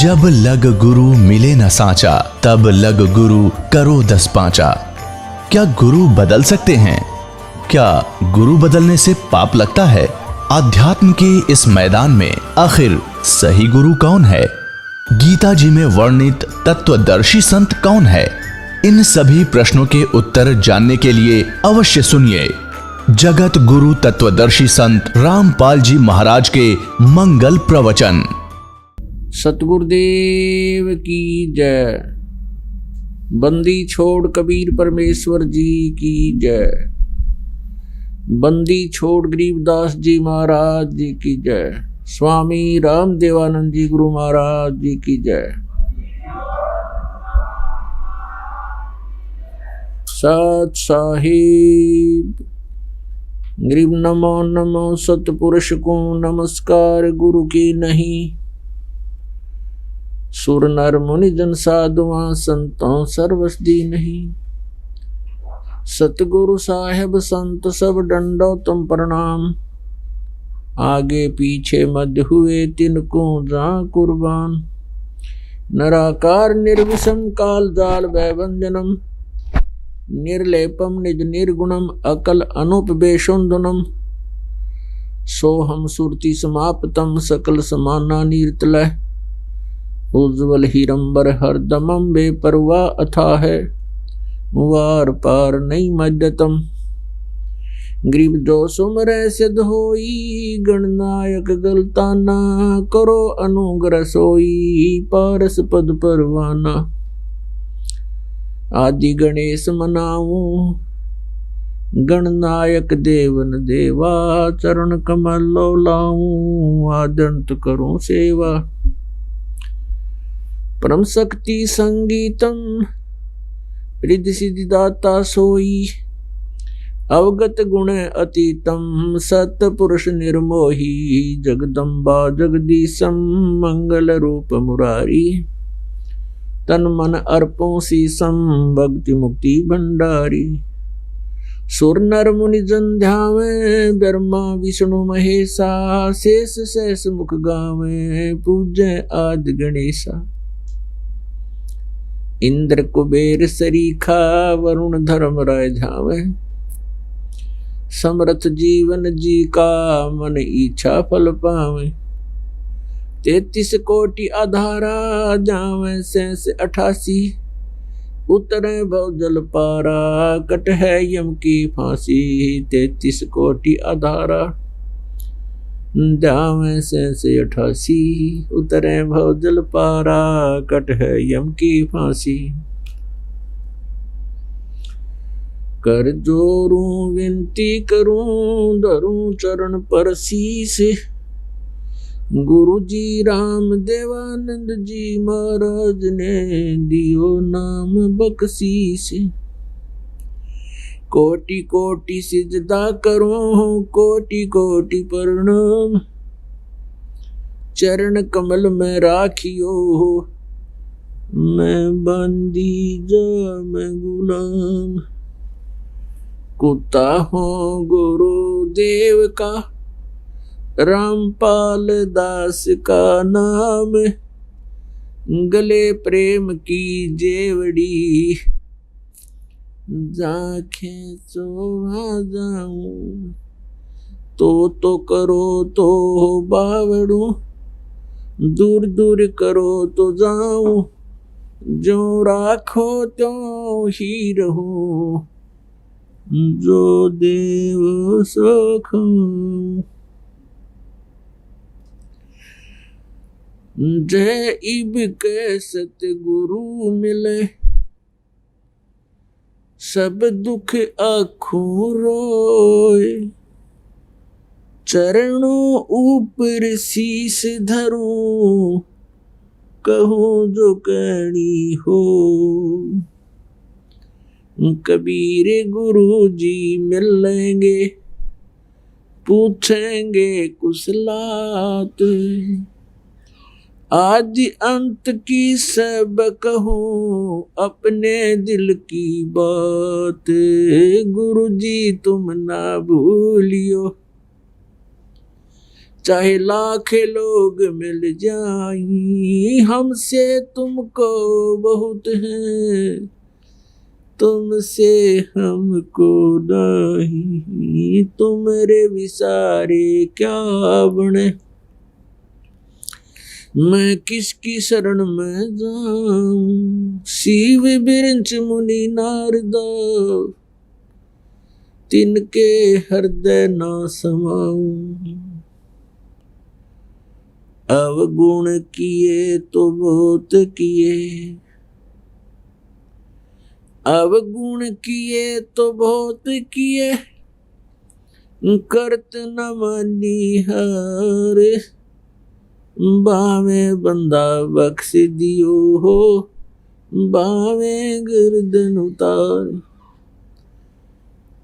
जब लग गुरु मिले न साचा, तब लग गुरु करो 10 पांचा। क्या गुरु बदल सकते हैं? क्या गुरु बदलने से पाप लगता है? अध्यात्म के इस मैदान में आखिर सही गुरु कौन है? गीता जी में वर्णित तत्वदर्शी संत कौन है? इन सभी प्रश्नों के उत्तर जानने के लिए अवश्य सुनिए जगत गुरु तत्वदर्शी संत रामपाल जी महाराज के मंगल प्रवचन। सतगुरुदेव की जय। बंदी छोड़ कबीर परमेश्वर जी की जय। बंदी छोड़ गरीबदास जी महाराज जी की जय। स्वामी राम देवानंद जी गुरु महाराज जी की जय। सत साहिब गरीब नमो नमो सतपुरुष को नमस्कार गुरु की नहीं। सुर नर मुनि जन साधुआ संतों सर्वस दी नहीं। सतगुरु साहेब संत सब डंडो तुम प्रणाम। आगे पीछे मध्य हुए तिनको जा कुर्बान। नराकार निर्विषम काल जाल वैवंजनम। निर्लेपम निज निर्गुणम अकल अनुपवेशुंधनम। सोहम सुरति समाप्तम सकल समाना नीरतलय। उज्ज्वल हीरंबर हरदमम बेपरवा अथा है। वार पार नहीं मध्यतम। गरीब जो सुमर सिद्ध होई। गणनायक गलताना करो अनुग्रह सोई। पारस पद परवाना। आदि गणेश मनाऊं। गणनायक देवन देवा। चरण कमल लो लाऊं। आदंत करूं सेवा। परम शक्ति संगीतम। रिद्धि सिद्धि दाता सोई। अवगत गुण अतीतम। सतपुरुष निर्मोही। जगदम्बा जगदीशम। मंगल रूप मुरारी। तन मन अर्पों शीसम। भक्ति मुक्ति भंडारी। सुर नर मुनि जन ध्यावे। ब्रह्मा विष्णु महेशा। शेष शेष मुख गावे। पूज्य आदि गणेशा। इंद्र कुबेर सरीखा। वरुण धर्म राय ध्यावे। समर्थ जीवन जी का। मन इच्छा फल पावे। 33 कोटि आधारा। जावे शेष 88। उतरे भव जल पारा। कट है यम की फांसी। 33 कोटि आधारा। जावे शेष 88। उतरे भव जल पारा। कट है यम की फांसी। कर जोरूं विनती करूं। धरूं चरण पर शीस। गुरु जी राम देवानंद जी महाराज ने दियो नाम बख्शीस। कोटि कोटि सिजदा करूं। कोटि कोटि प्रणाम। चरण कमल में राखियो। मैं बंदी जा मैं गुलाम। कुत्ता हूँ गुरुदेव का। रामपाल दास का नाम। गले प्रेम की जेवड़ी। जाखें चोहा जाऊं। तो करो तो बावड़ू। दूर दूर करो तो जाऊं। जो राखो त्यों ही रहूं। जो देव सो खाऊं। जय इब के सतगुरु मिले। सब दुख आँखों रोए। चरणों ऊपर शीस धरूं। कहूँ जो कहनी हो। कबीर गुरु जी मिलेंगे। पूछेंगे कुशलात। आदि अंत की सब कहूँ। अपने दिल की बात। गुरु जी तुम ना भूलियो। चाहे लाख लोग मिल जाएं, हमसे तुमको बहुत है, तुमसे हमको नहीं, तुमरे विसारे क्या बने। मैं किसकी शरण में जाऊं, शिव बिरंच मुनि नारद, तिनके हृदय ना समाऊं। अवगुण किए तो बहुत किए, अवगुण किए तो बहुत किए, करत न मानी हार, बावे बंदा बख्श दियो हो, बावे गर्दन उतार।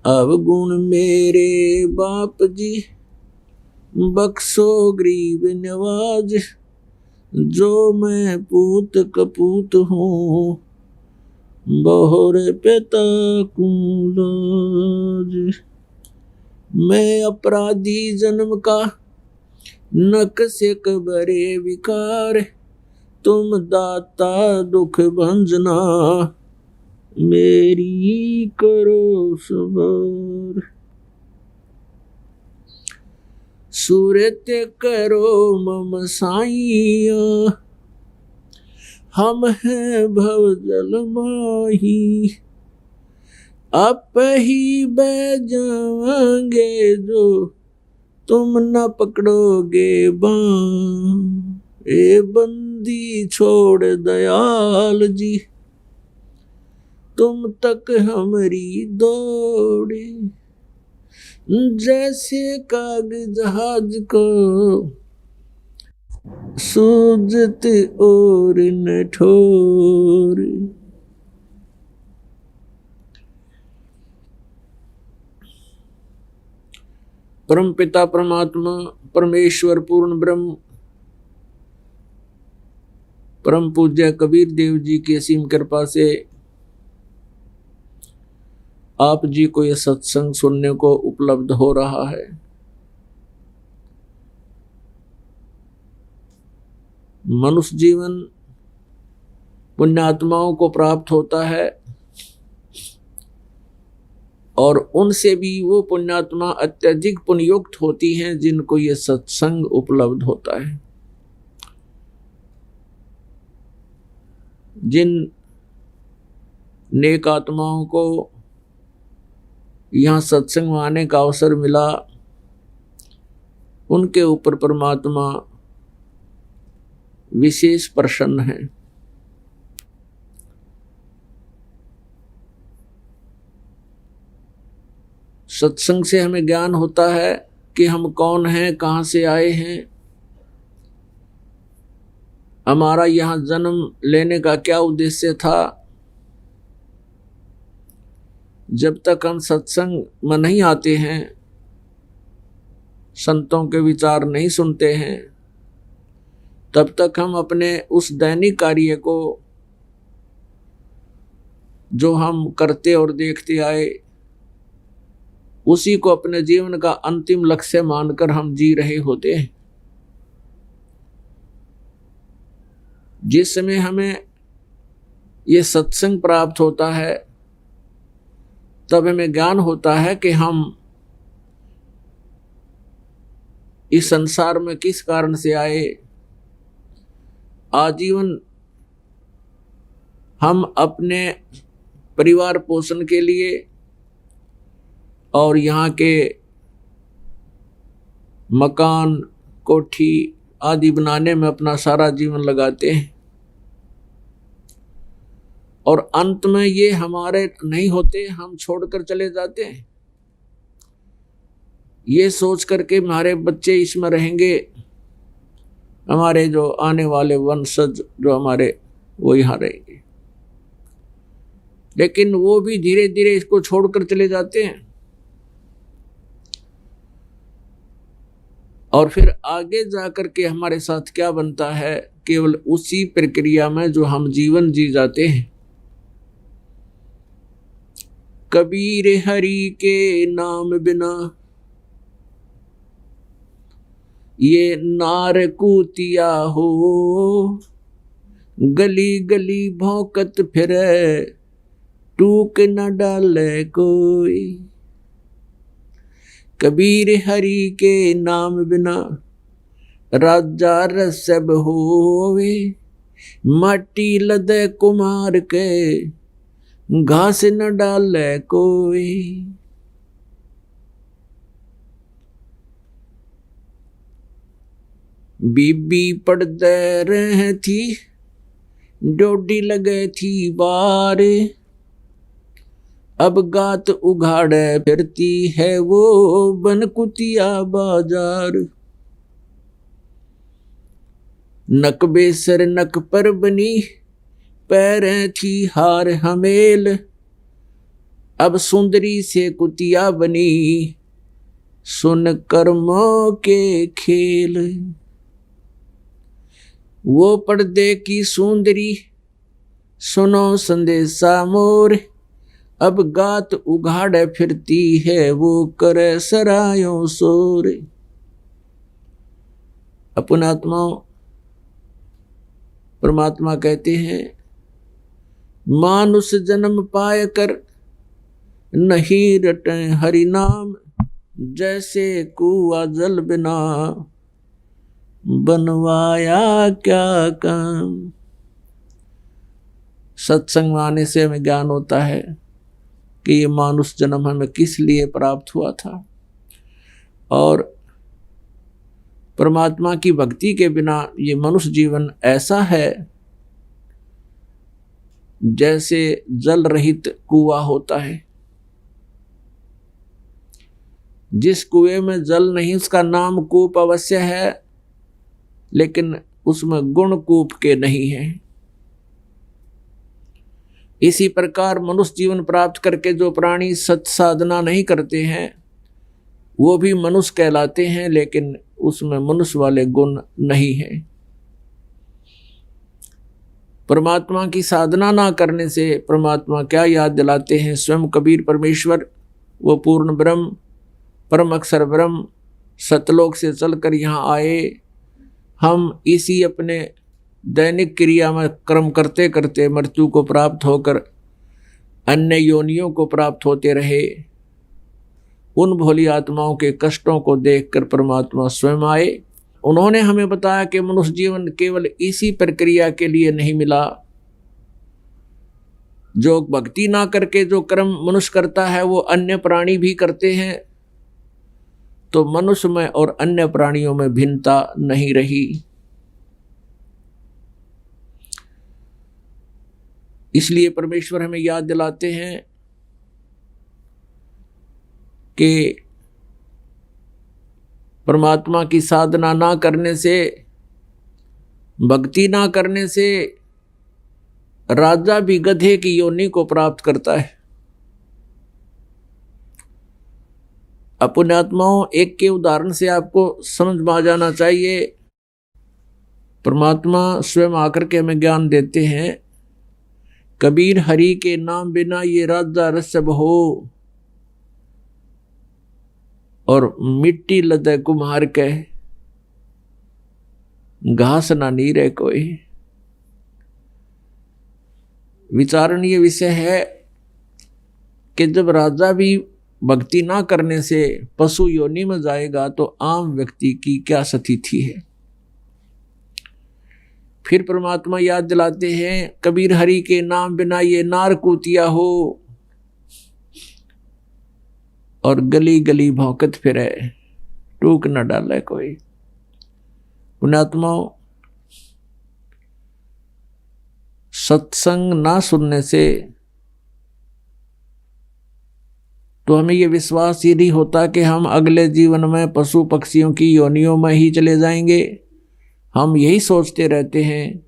अवगुण मेरे बाप जी, बख्शो गरीब नवाज, जो मैं पूत कपूत हूँ, बहुर पिता कुलाज। मैं अपराधी जन्म का, नक से कबरे विकार, तुम दाता दुख भंजना, मेरी करो सबर। सूरत करो मम साइया, हम हैं भव जल माही, आप ही बह जाएंगे जो तुम न पकड़ोगे बाँ। ए बंदी छोड़ दयाल जी, तुम तक हमारी दौड़े, जैसे काग जहाज को सूझत और न ठोर। परम पिता परमात्मा परमेश्वर पूर्ण ब्रह्म परम पूज्य कबीर देव जी की असीम कृपा से आप जी को यह सत्संग सुनने को उपलब्ध हो रहा है। मनुष्य जीवन पुण्यात्माओं को प्राप्त होता है और उनसे भी वो पुण्यात्मा अत्यधिक पुण्ययुक्त होती हैं जिनको ये सत्संग उपलब्ध होता है। जिन नेक आत्माओं को यहाँ सत्संग में आने का अवसर मिला, उनके ऊपर परमात्मा विशेष प्रसन्न है। सत्संग से हमें ज्ञान होता है कि हम कौन हैं, कहाँ से आए हैं, हमारा यहाँ जन्म लेने का क्या उद्देश्य था। जब तक हम सत्संग में नहीं आते हैं, संतों के विचार नहीं सुनते हैं, तब तक हम अपने उस दैनिक कार्य को जो हम करते और देखते आए, उसी को अपने जीवन का अंतिम लक्ष्य मानकर हम जी रहे होते हैं। जिस समय हमें ये सत्संग प्राप्त होता है, तब हमें ज्ञान होता है कि हम इस संसार में किस कारण से आए। आजीवन हम अपने परिवार पोषण के लिए और यहाँ के मकान कोठी आदि बनाने में अपना सारा जीवन लगाते हैं और अंत में ये हमारे नहीं होते, हम छोड़कर चले जाते हैं। ये सोच करके हमारे बच्चे इसमें रहेंगे, हमारे जो आने वाले वंशज जो हमारे वो यहाँ रहेंगे, लेकिन वो भी धीरे धीरे इसको छोड़कर चले जाते हैं। और फिर आगे जाकर के हमारे साथ क्या बनता है, केवल उसी प्रक्रिया में जो हम जीवन जी जाते हैं। कबीर हरि के नाम बिना ये नार कूतिया हो, गली गली भौंकत फिरे, टूक न डाले कोई। कबीर हरि के नाम बिना राजा रसब होवे, माटी लदे कुमार के, घास न डाले कोई। बीबी पड़दे रह थी, डोडी लगे थी बार, अब गात उघाड़े फिरती है वो बनकुतिया बाजार। नक बेसर नक पर बनी, पैरें थी हार हमेल, अब सुंदरी से कुतिया बनी, सुन कर्मों के खेल। वो पर्दे की सुंदरी, सुनो संदेशा मोर, अब गात उघाड़े फिरती है वो करे सरायों सोर। अपन आत्माओं, परमात्मा कहते हैं, मानुष जन्म पाए कर नहीं रटे हरि नाम, जैसे कुआ जल बिना बनवाया क्या काम। सत्संग आने से हमें ज्ञान होता है कि ये मानुष जन्म हमें किस लिए प्राप्त हुआ था, और परमात्मा की भक्ति के बिना ये मनुष्य जीवन ऐसा है जैसे जल रहित कुआं होता है। जिस कुएं में जल नहीं उसका नाम कूप अवश्य है, लेकिन उसमें गुण कूप के नहीं है। इसी प्रकार मनुष्य जीवन प्राप्त करके जो प्राणी सत साधना नहीं करते हैं वो भी मनुष्य कहलाते हैं, लेकिन उसमें मनुष्य वाले गुण नहीं है। परमात्मा की साधना ना करने से परमात्मा क्या याद दिलाते हैं? स्वयं कबीर परमेश्वर, वो पूर्ण ब्रह्म, परम अक्षर ब्रह्म, सतलोक से चलकर यहाँ आए। हम इसी अपने दैनिक क्रिया में कर्म करते करते मृत्यु को प्राप्त होकर अन्य योनियों को प्राप्त होते रहे। उन भोली आत्माओं के कष्टों को देखकर परमात्मा स्वयं आए। उन्होंने हमें बताया कि मनुष्य जीवन केवल इसी प्रक्रिया के लिए नहीं मिला। जो भक्ति ना करके जो कर्म मनुष्य करता है वो अन्य प्राणी भी करते हैं, तो मनुष्य में और अन्य प्राणियों में भिन्नता नहीं रही। इसलिए परमेश्वर हमें याद दिलाते हैं कि परमात्मा की साधना ना करने से, भक्ति ना करने से राजा भी गधे की योनि को प्राप्त करता है। पुण्यात्माओं, एक के उदाहरण से आपको समझ में आ जाना चाहिए। परमात्मा स्वयं आकर के हमें ज्ञान देते हैं, कबीर हरि के नाम बिना ये राजा रसब हो, और मिट्टी लदे कुम्हार के, घास ना नीरे कोई। विचारणीय विषय है कि जब राजा भी भक्ति ना करने से पशु योनि में जाएगा तो आम व्यक्ति की क्या स्थिति है। फिर परमात्मा याद दिलाते हैं, कबीर हरि के नाम बिना ये नार कूतिया हो, और गली गली भौंकत फिरे, टूक न डाले कोई। पुण्यात्माओं, सत्संग ना सुनने से तो हमें ये विश्वास ही नहीं होता कि हम अगले जीवन में पशु पक्षियों की योनियों में ही चले जाएंगे। हम यही सोचते रहते हैं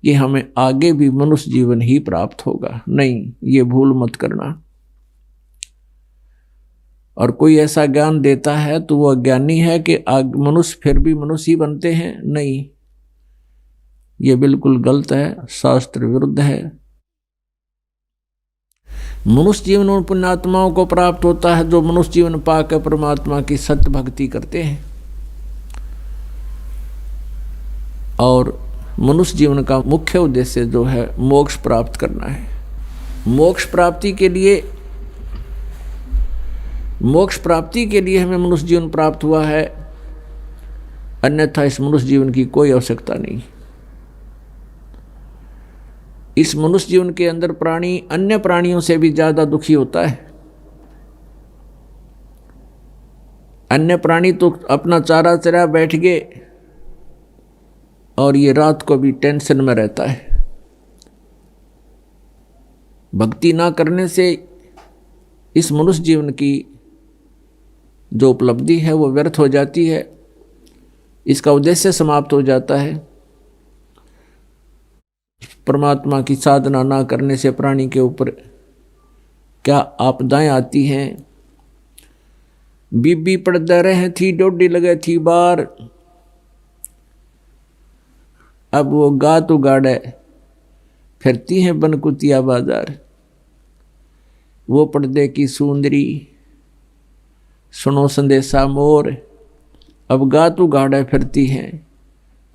कि हमें आगे भी मनुष्य जीवन ही प्राप्त होगा। नहीं, ये भूल मत करना। और कोई ऐसा ज्ञान देता है तो वो अज्ञानी है कि मनुष्य फिर भी मनुष्य ही बनते हैं। नहीं, ये बिल्कुल गलत है, शास्त्र विरुद्ध है। मनुष्य जीवन उन पुण्यात्माओं को प्राप्त होता है जो मनुष्य जीवन पाकर परमात्मा की सत्य भक्ति करते हैं। और मनुष्य जीवन का मुख्य उद्देश्य जो है मोक्ष प्राप्त करना है। मोक्ष प्राप्ति के लिए हमें मनुष्य जीवन प्राप्त हुआ है, अन्यथा इस मनुष्य जीवन की कोई आवश्यकता नहीं। इस मनुष्य जीवन के अंदर प्राणी अन्य प्राणियों से भी ज्यादा दुखी होता है। अन्य प्राणी तो अपना चारा चरा बैठ गए और ये रात को भी टेंशन में रहता है। भक्ति ना करने से इस मनुष्य जीवन की जो उपलब्धि है वो व्यर्थ हो जाती है, इसका उद्देश्य समाप्त हो जाता है। परमात्मा की साधना ना करने से प्राणी के ऊपर क्या आपदाएं आती हैं। बीबी पड़दा रहे थी, डोडी लगे थी बार, अब वो गात उगाड़े फिरती हैं बनकुतिया बाजार। वो पर्दे की सुंदरी सुनो संदेशा मोर, अब गात उगाड़े फिरती हैं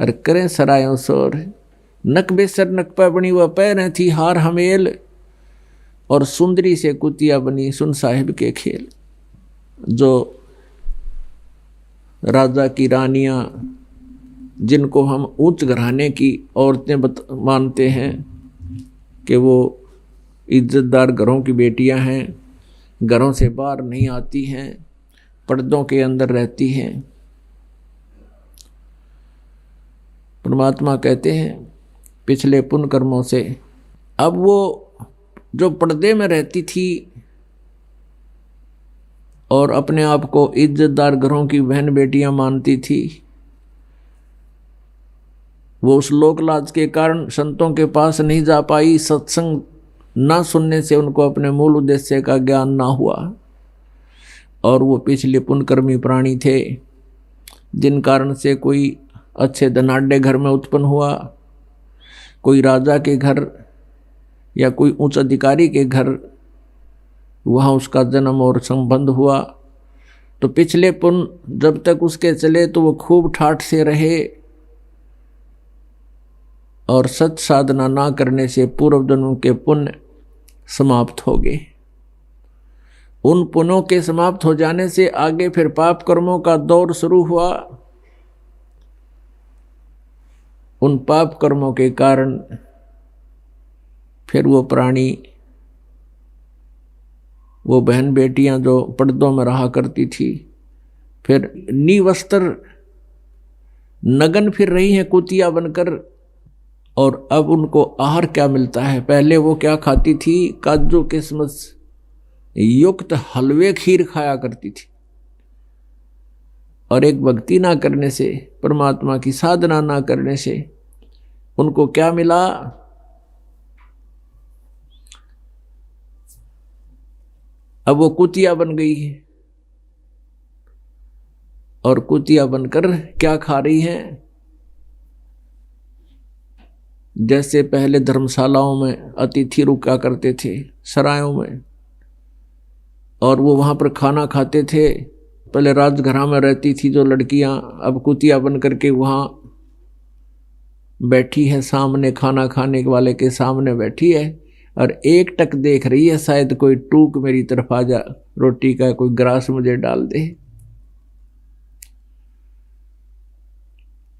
और करें सरायों शोर। नक बेसर नक पर बनी वह पैरें थी हार हमेल, और सुंदरी से कुतिया बनी सुन साहिब के खेल। जो राजा की रानियां, जिनको हम उच्च घराने की औरतें मानते हैं कि वो इज्जतदार घरों की बेटियां हैं, घरों से बाहर नहीं आती हैं, पर्दों के अंदर रहती हैं। परमात्मा कहते हैं पिछले पुण्य कर्मों से अब वो जो पर्दे में रहती थी और अपने आप को इज्जतदार घरों की बहन बेटियां मानती थी, वो उस लोक लाज के कारण संतों के पास नहीं जा पाई। सत्संग ना सुनने से उनको अपने मूल उद्देश्य का ज्ञान ना हुआ, और वो पिछले पुण्यकर्मी प्राणी थे, जिन कारण से कोई अच्छे धनाढ़ घर में उत्पन्न हुआ, कोई राजा के घर या कोई उच्च अधिकारी के घर वहाँ उसका जन्म और संबंध हुआ। तो पिछले पुण्य जब तक उसके चले तो वो खूब ठाठ से रहे, और सत साधना ना करने से पूर्व जन्म के पुण्य समाप्त हो गए। उन पुण्यों के समाप्त हो जाने से आगे फिर पाप कर्मों का दौर शुरू हुआ। उन पाप कर्मों के कारण फिर वो प्राणी, वो बहन बेटियां जो पर्दों में रहा करती थी, फिर निवस्त्र नगन फिर रही हैं कुतिया बनकर। और अब उनको आहार क्या मिलता है? पहले वो क्या खाती थी? काजू किशमिश युक्त हलवे खीर खाया करती थी। और एक भक्ति ना करने से, परमात्मा की साधना ना करने से उनको क्या मिला? अब वो कुतिया बन गई है, और कुतिया बनकर क्या खा रही है? जैसे पहले धर्मशालाओं में अतिथि रुका करते थे, सरायों में, और वो वहां पर खाना खाते थे। पहले राजघरां में रहती थी जो लड़कियां, अब कुतिया बन करके वहां बैठी है, सामने खाना खाने वाले के सामने बैठी है और एक टक देख रही है, शायद कोई टूक मेरी तरफ आ जा, रोटी का कोई ग्रास मुझे डाल दे।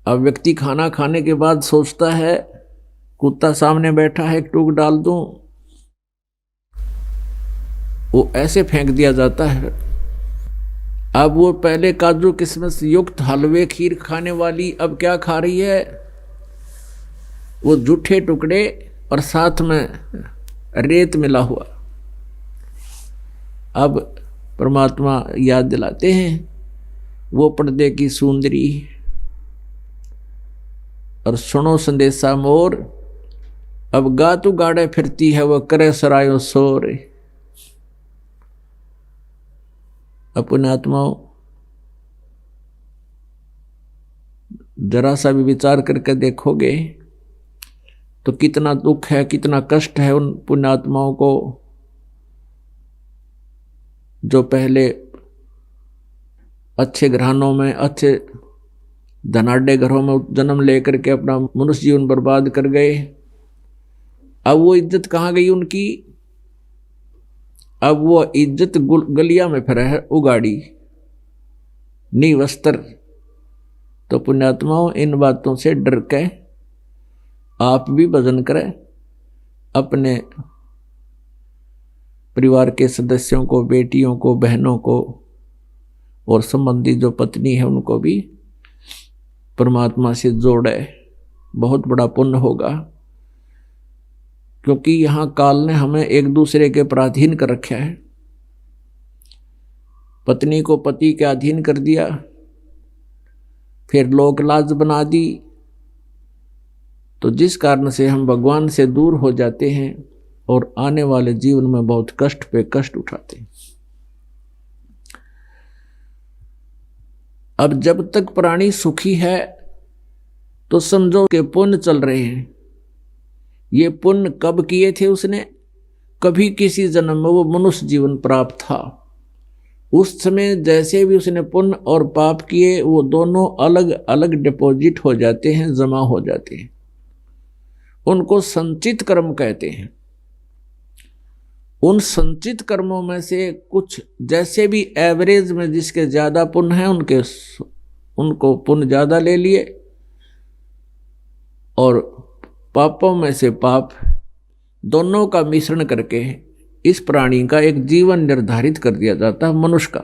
अब व्यक्ति खाना खाने के बाद सोचता है, कुत्ता सामने बैठा है, एक टूक डाल दूं, वो ऐसे फेंक दिया जाता है। अब वो पहले काजू किशमिश युक्त हलवे खीर खाने वाली अब क्या खा रही है? वो जूठे टुकड़े और साथ में रेत मिला हुआ। अब परमात्मा याद दिलाते हैं, वो पर्दे की सुंदरी और सुनो संदेशा मोर, अब गातु गाड़े फिरती है, वह करे सरायों शोर। अपने आत्माओं, जरा सा भी विचार करके देखोगे तो कितना दुख है, कितना कष्ट है उन पुण्यात्माओं को जो पहले अच्छे घरानों में, अच्छे धनाढ़ घरों में जन्म लेकर के अपना मनुष्य जीवन बर्बाद कर गए। अब वो इज्जत कहाँ गई उनकी? अब वो इज्जत गलिया में फिर है उगाड़ी, निवस्त्र। तो पुण्यात्माओं, इन बातों से डर के आप भी भजन करें, अपने परिवार के सदस्यों को, बेटियों को, बहनों को और संबंधी जो पत्नी है उनको भी परमात्मा से जोड़े। बहुत बड़ा पुण्य होगा, क्योंकि यहाँ काल ने हमें एक दूसरे के पराधीन कर रखा है। पत्नी को पति के अधीन कर दिया, फिर लोक लाज बना दी, तो जिस कारण से हम भगवान से दूर हो जाते हैं और आने वाले जीवन में बहुत कष्ट पे कष्ट उठाते हैं। अब जब तक प्राणी सुखी है तो समझो कि पुण्य चल रहे हैं। ये पुण्य कब किए थे उसने? कभी किसी जन्म में वो मनुष्य जीवन प्राप्त था, उस समय जैसे भी उसने पुण्य और पाप किए वो दोनों अलग अलग डिपॉजिट हो जाते हैं, जमा हो जाते हैं। उनको संचित कर्म कहते हैं। उन संचित कर्मों में से कुछ जैसे भी एवरेज में जिसके ज्यादा पुण्य है उनको पुण्य ज्यादा ले लिए, और पापों में से पाप, दोनों का मिश्रण करके इस प्राणी का एक जीवन निर्धारित कर दिया जाता है, मनुष्य का।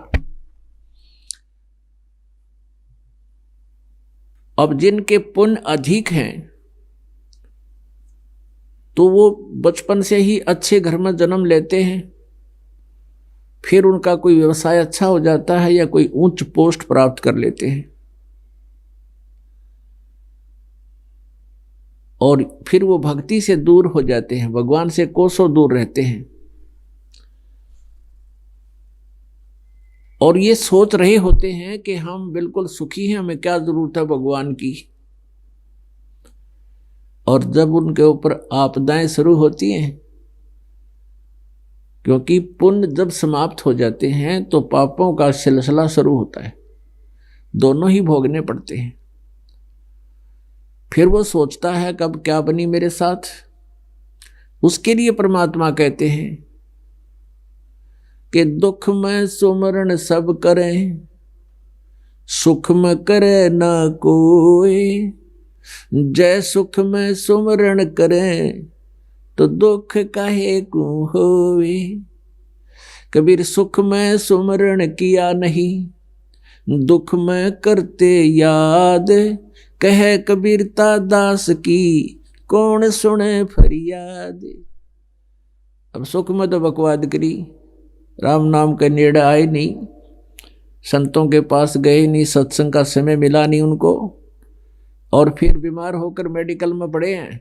अब जिनके पुण्य अधिक हैं तो वो बचपन से ही अच्छे घर में जन्म लेते हैं, फिर उनका कोई व्यवसाय अच्छा हो जाता है या कोई उच्च पोस्ट प्राप्त कर लेते हैं, और फिर वो भक्ति से दूर हो जाते हैं, भगवान से कोसों दूर रहते हैं, और ये सोच रहे होते हैं कि हम बिल्कुल सुखी हैं, हमें क्या जरूरत है भगवान की। और जब उनके ऊपर आपदाएं शुरू होती हैं, क्योंकि पुण्य जब समाप्त हो जाते हैं तो पापों का सिलसिला शुरू होता है, दोनों ही भोगने पड़ते हैं। फिर वो सोचता है कब क्या बनी मेरे साथ। उसके लिए परमात्मा कहते हैं कि दुख में सुमरण सब करें, सुख में करे ना कोई। जय सुख में सुमरण करें तो दुख काहे को होवे। कबीर सुख में सुमरण किया नहीं, दुख में करते याद। कहे कबीरता दास की कौन सुने फरियाद। अब सुख में तो बकवाद करी, राम नाम के नेड़े आए नहीं, संतों के पास गए नहीं, सत्संग का समय मिला नहीं उनको, और फिर बीमार होकर मेडिकल में पड़े हैं।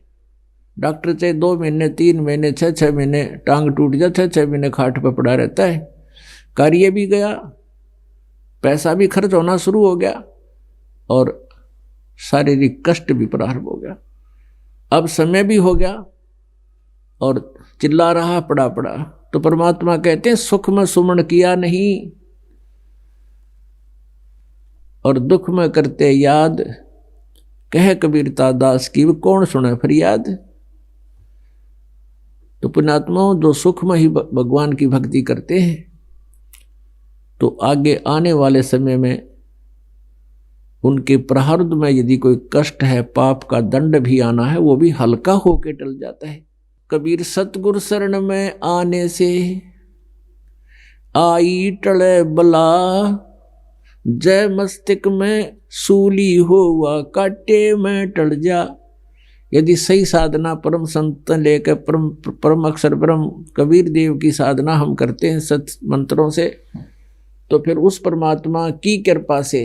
डॉक्टर चाहे 2 महीने 3 महीने 6 महीने टांग टूट जा 6 महीने खाट पर पड़ा रहता है। कार्य भी गया, पैसा भी खर्च होना शुरू हो गया, और शारीरिक कष्ट भी प्रारंभ हो गया। अब समय भी हो गया और चिल्ला रहा पड़ा। तो परमात्मा कहते हैं सुख में सुमरण किया नहीं और दुख में करते याद। कह कबीरता दास की कौन सुने फरियाद। तो पुण्यात्माओं, जो सुख में ही भगवान की भक्ति करते हैं तो आगे आने वाले समय में उनके प्रारब्ध में यदि कोई कष्ट है, पाप का दंड भी आना है, वो भी हल्का होके टल जाता है। कबीर सतगुरु शरण में आने से आई टले बला। जय मस्तिष्क में सूली हुआ काटे में टल जा। यदि सही साधना परम संत लेकर परम अक्षर ब्रह्म कबीर देव की साधना हम करते हैं सत मंत्रों से, तो फिर उस परमात्मा की कृपा से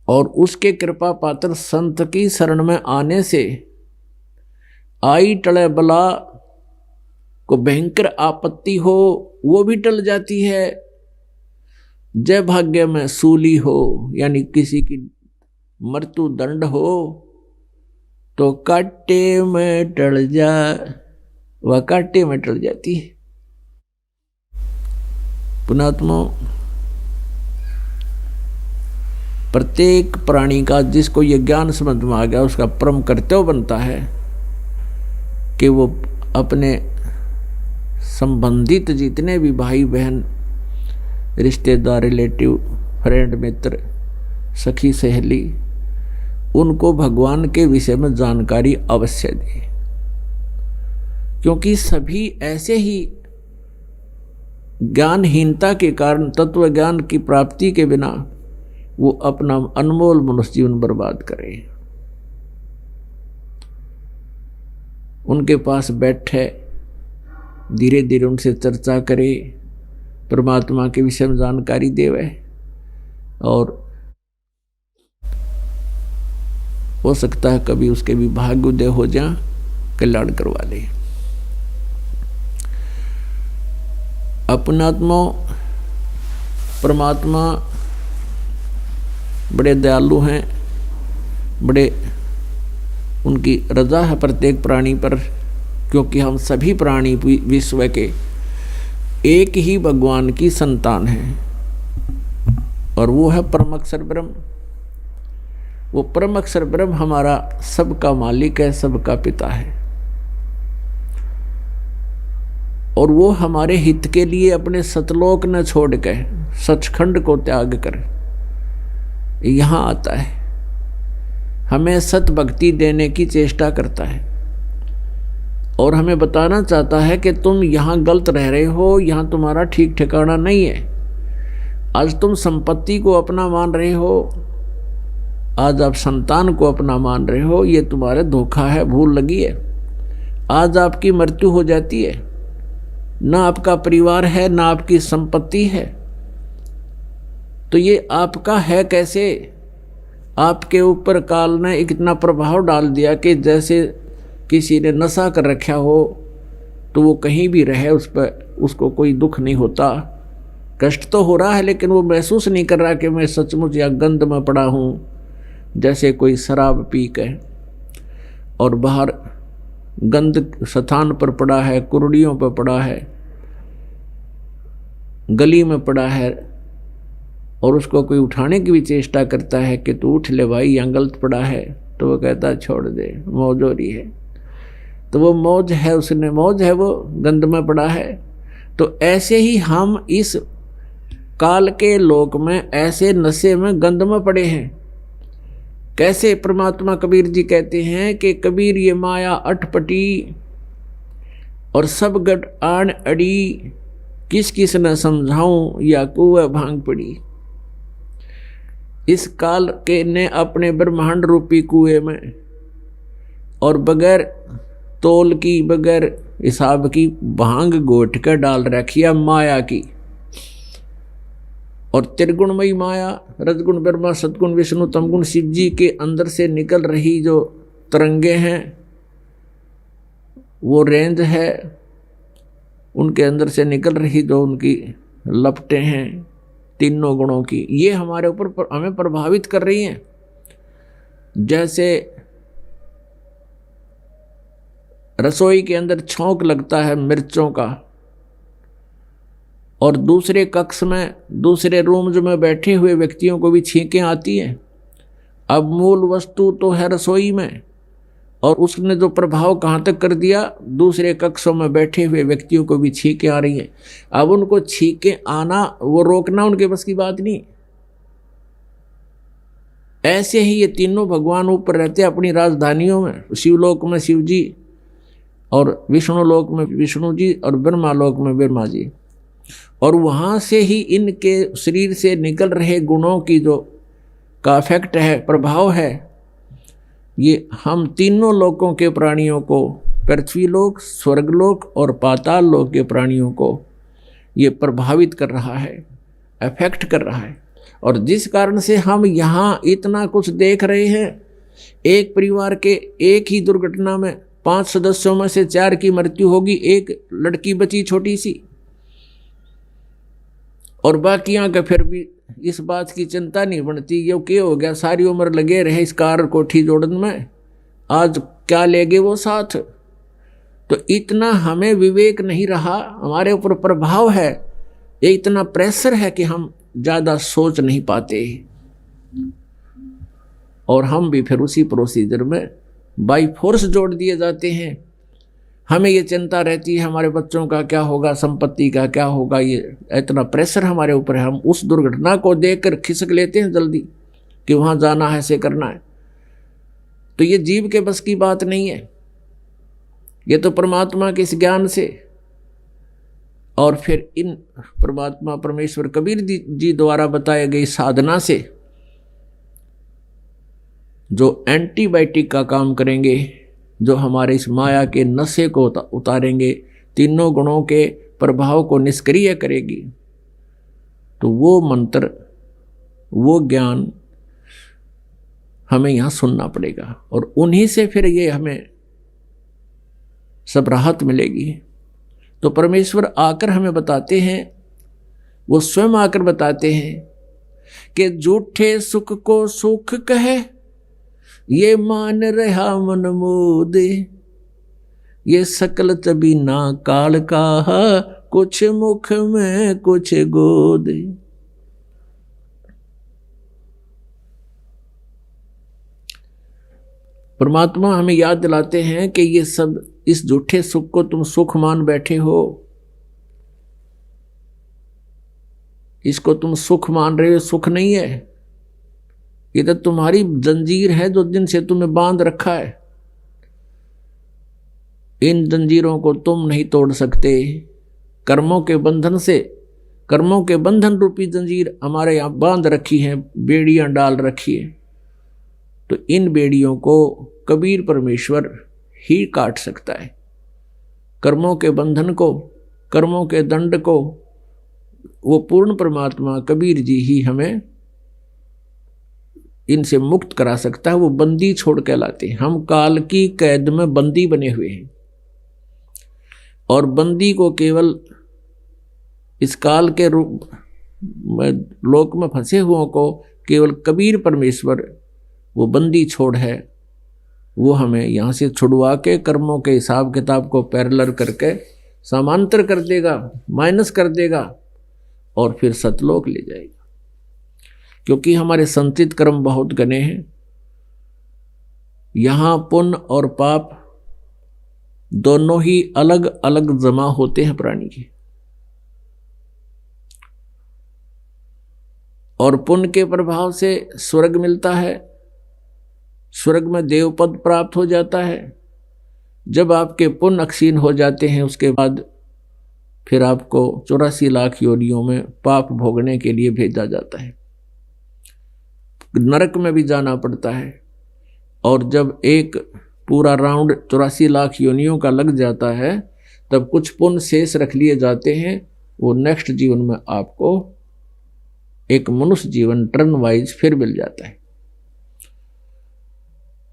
और उसके कृपा पात्र संत की शरण में आने से आई टले बला को भयंकर आपत्ति हो वो भी टल जाती है। जय भाग्य में सूली हो यानी किसी की मृत्यु दंड हो तो काटे में टल जा, वह काटे में टल जाती है। पुणात्मा, प्रत्येक प्राणी का जिसको ये ज्ञान समझ में आ गया उसका परम कर्तव्य बनता है कि वो अपने संबंधित जितने भी भाई बहन, रिश्तेदार, रिलेटिव, फ्रेंड, मित्र, सखी, सहेली, उनको भगवान के विषय में जानकारी अवश्य दे, क्योंकि सभी ऐसे ही ज्ञानहीनता के कारण, तत्व ज्ञान की प्राप्ति के बिना वो अपना अनमोल मनुष्य जीवन बर्बाद करे। उनके पास बैठे, धीरे धीरे उनसे चर्चा करे, परमात्मा के विषय में जानकारी देवे, और हो सकता है कभी उसके भी भाग्य उदय हो जा, कल्याण करवा ले। अपनात्मा परमात्मा बड़े दयालु हैं, बड़े उनकी रजा है प्रत्येक प्राणी पर, क्योंकि हम सभी प्राणी विश्व के एक ही भगवान की संतान हैं, और वो है परम अक्षर ब्रह्म। वो परम अक्षर ब्रह्म हमारा सबका मालिक है, सबका पिता है, और वो हमारे हित के लिए अपने सतलोक न छोड़ के सचखंड को त्याग कर यहाँ आता है, हमें सत भक्ति देने की चेष्टा करता है, और हमें बताना चाहता है कि तुम यहाँ गलत रह रहे हो, यहाँ तुम्हारा ठीक ठिकाना नहीं है। आज तुम संपत्ति को अपना मान रहे हो, आज आप संतान को अपना मान रहे हो, ये तुम्हारे धोखा है, भूल लगी है। आज आपकी मृत्यु हो जाती है, ना आपका परिवार है, ना आपकी संपत्ति है, तो ये आपका है कैसे? आपके ऊपर काल ने इतना प्रभाव डाल दिया कि जैसे किसी ने नशा कर रखा हो, तो वो कहीं भी रहे उस पर उसको कोई दुख नहीं होता। कष्ट तो हो रहा है, लेकिन वो महसूस नहीं कर रहा कि मैं सचमुच या गंध में पड़ा हूँ। जैसे कोई शराब पी के और बाहर गंद स्थान पर पड़ा है, कुर्डियों पर पड़ा है, गली में पड़ा है, और उसको कोई उठाने की भी चेष्टा करता है कि तू उठ ले भाई, यहाँ गलत पड़ा है, तो वो कहता है छोड़ दे, मौज हो रही है। तो वो मौज है, उसने मौज है, वो गंद में पड़ा है। तो ऐसे ही हम इस काल के लोक में ऐसे नशे में, गंद में पड़े हैं। कैसे? परमात्मा कबीर जी कहते हैं कि कबीर ये माया अटपटी और सब गट आन अड़ी, किस किस न समझाऊं या कुएं भांग पड़ी। इस काल के ने अपने ब्रह्मांड रूपी कुएं में और बगैर तोल की, बगैर हिसाब की भांग गोट कर डाल रखी है माया की। और त्रिगुणमयी माया, रजगुण ब्रह्मा, सतगुण विष्णु, तमगुण शिव जी के अंदर से निकल रही जो तरंगे हैं, वो रेंज है, उनके अंदर से निकल रही जो उनकी लपटें हैं तीनों गुणों की, ये हमारे ऊपर हमें प्रभावित कर रही हैं। जैसे रसोई के अंदर छौंक लगता है मिर्चों का, और दूसरे कक्ष में, दूसरे रूम में बैठे हुए व्यक्तियों को भी छींकें आती हैं। अब मूल वस्तु तो है रसोई में, और उसने जो प्रभाव कहाँ तक कर दिया, दूसरे कक्षों में बैठे हुए व्यक्तियों को भी छींकें आ रही हैं। अब उनको छींकें आना, वो रोकना उनके बस की बात नहीं। ऐसे ही ये तीनों भगवान ऊपर रहते हैं अपनी राजधानियों में, शिवलोक में शिव जी, और विष्णु लोक में विष्णु जी, और ब्रह्मा लोक में ब्रह्मा जी। और वहाँ से ही इनके शरीर से निकल रहे गुणों की जो का इफेक्ट है, प्रभाव है, ये हम तीनों लोकों के प्राणियों को, पृथ्वी लोक, स्वर्गलोक और पाताल लोक के प्राणियों को ये प्रभावित कर रहा है, अफेक्ट कर रहा है। और जिस कारण से हम यहाँ इतना कुछ देख रहे हैं, एक परिवार के एक ही दुर्घटना में 5 सदस्यों में से 4 की मृत्यु होगी, एक लड़की बची छोटी सी, और बाकियां का फिर भी इस बात की चिंता नहीं बनती, ये क्या हो गया, सारी उम्र लगे रहे इस कार कोठी जोड़न में, आज क्या ले गए वो साथ। तो इतना हमें विवेक नहीं रहा, हमारे ऊपर प्रभाव है, ये इतना प्रेशर है कि हम ज़्यादा सोच नहीं पाते। और हम भी फिर उसी प्रोसीजर में बाई फोर्स जोड़ दिए जाते हैं। हमें ये चिंता रहती है हमारे बच्चों का क्या होगा, संपत्ति का क्या होगा, ये इतना प्रेशर हमारे ऊपर है। हम उस दुर्घटना को देखकर खिसक लेते हैं जल्दी कि वहाँ जाना है, ऐसे करना है। तो ये जीव के बस की बात नहीं है, ये तो परमात्मा के इस ज्ञान से और फिर इन परमात्मा परमेश्वर कबीर जी द्वारा बताए गई साधना से जो एंटीबायोटिक का काम करेंगे, जो हमारे इस माया के नशे को उतारेंगे, तीनों गुणों के प्रभाव को निष्क्रिय करेगी। तो वो मंत्र, वो ज्ञान हमें यहाँ सुनना पड़ेगा और उन्हीं से फिर ये हमें सब राहत मिलेगी। तो परमेश्वर आकर हमें बताते हैं, वो स्वयं आकर बताते हैं कि झूठे सुख को सुख कहे, ये मान रहा मन मोद, ये सकल तभी ना काल का, कुछ मुख में कुछ गोद। परमात्मा हमें याद दिलाते हैं कि ये सब, इस झूठे सुख को तुम सुख मान बैठे हो, इसको तुम सुख मान रहे हो, सुख नहीं है। ये तो तुम्हारी जंजीर है जो दिन से तुम्हें बांध रखा है। इन जंजीरों को तुम नहीं तोड़ सकते। कर्मों के बंधन से, कर्मों के बंधन रूपी जंजीर हमारे यहाँ बांध रखी है, बेड़ियां डाल रखी है। तो इन बेड़ियों को कबीर परमेश्वर ही काट सकता है। कर्मों के बंधन को, कर्मों के दंड को वो पूर्ण परमात्मा कबीर जी ही हमें इनसे मुक्त करा सकता है। वो बंदी छोड़ के लाते हैं। हम काल की कैद में बंदी बने हुए हैं और बंदी को केवल इस काल के रूप में, लोक में फंसे हुओं को केवल कबीर परमेश्वर वो बंदी छोड़ है। वो हमें यहाँ से छुड़वा के कर्मों के हिसाब किताब को पैरेलल करके समांतर कर देगा, माइनस कर देगा और फिर सतलोक ले जाएगा। क्योंकि हमारे संचित कर्म बहुत घने हैं। यहाँ पुण्य और पाप दोनों ही अलग अलग जमा होते हैं प्राणी के। और पुण्य के प्रभाव से स्वर्ग मिलता है, स्वर्ग में देवपद प्राप्त हो जाता है। जब आपके पुण्य अक्षीण हो जाते हैं उसके बाद फिर आपको 84 लाख योनियों में पाप भोगने के लिए भेजा जाता है, नरक में भी जाना पड़ता है। और जब एक पूरा राउंड 84 लाख योनियों का लग जाता है तब कुछ पुण्य शेष रख लिए जाते हैं। वो नेक्स्ट जीवन में आपको एक मनुष्य जीवन टर्न वाइज फिर मिल जाता है।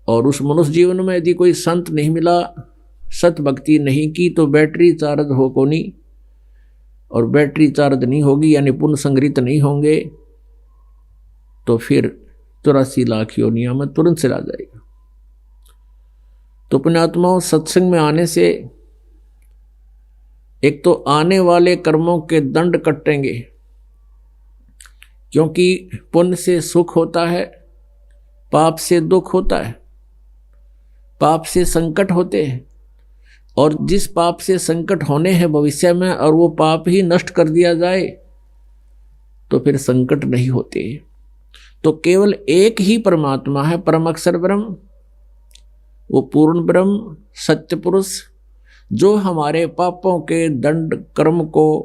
और उस मनुष्य जीवन में यदि कोई संत नहीं मिला, सत भक्ति नहीं की, तो बैटरी चार्ज हो को नहीं, और बैटरी चार्ज नहीं होगी यानी पुण्य संग्रहित नहीं होंगे तो फिर 84 लाख योनियों में तुरंत चला जाएगा। तो पुण्यात्माओं, सत्संग में आने से एक तो आने वाले कर्मों के दंड कटेंगे, क्योंकि पुण्य से सुख होता है, पाप से दुख होता है, पाप से संकट होते हैं। और जिस पाप से संकट होने हैं भविष्य में और वो पाप ही नष्ट कर दिया जाए तो फिर संकट नहीं होते। तो केवल एक ही परमात्मा है, परम अक्षर ब्रह्म, वो पूर्ण ब्रह्म सत्य पुरुष, जो हमारे पापों के दंड कर्म को,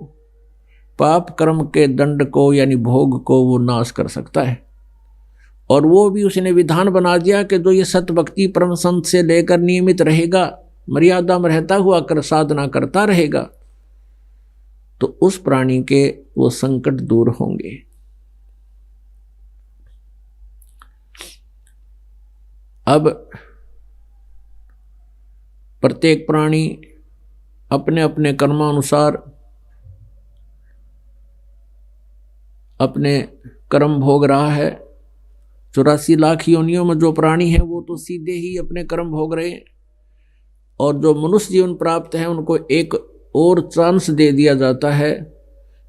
पाप कर्म के दंड को यानी भोग को वो नाश कर सकता है। और वो भी उसने विधान बना दिया कि जो ये सत भक्ति परम संत से लेकर नियमित रहेगा, मर्यादा में रहता हुआ कर साधना करता रहेगा, तो उस प्राणी के वो संकट दूर होंगे। अब प्रत्येक प्राणी अपने अपने कर्मानुसार अपने कर्म भोग रहा है। 84 लाख योनियों में जो प्राणी है वो तो सीधे ही अपने कर्म भोग रहे हैं, और जो मनुष्य जीवन प्राप्त है उनको एक और चांस दे दिया जाता है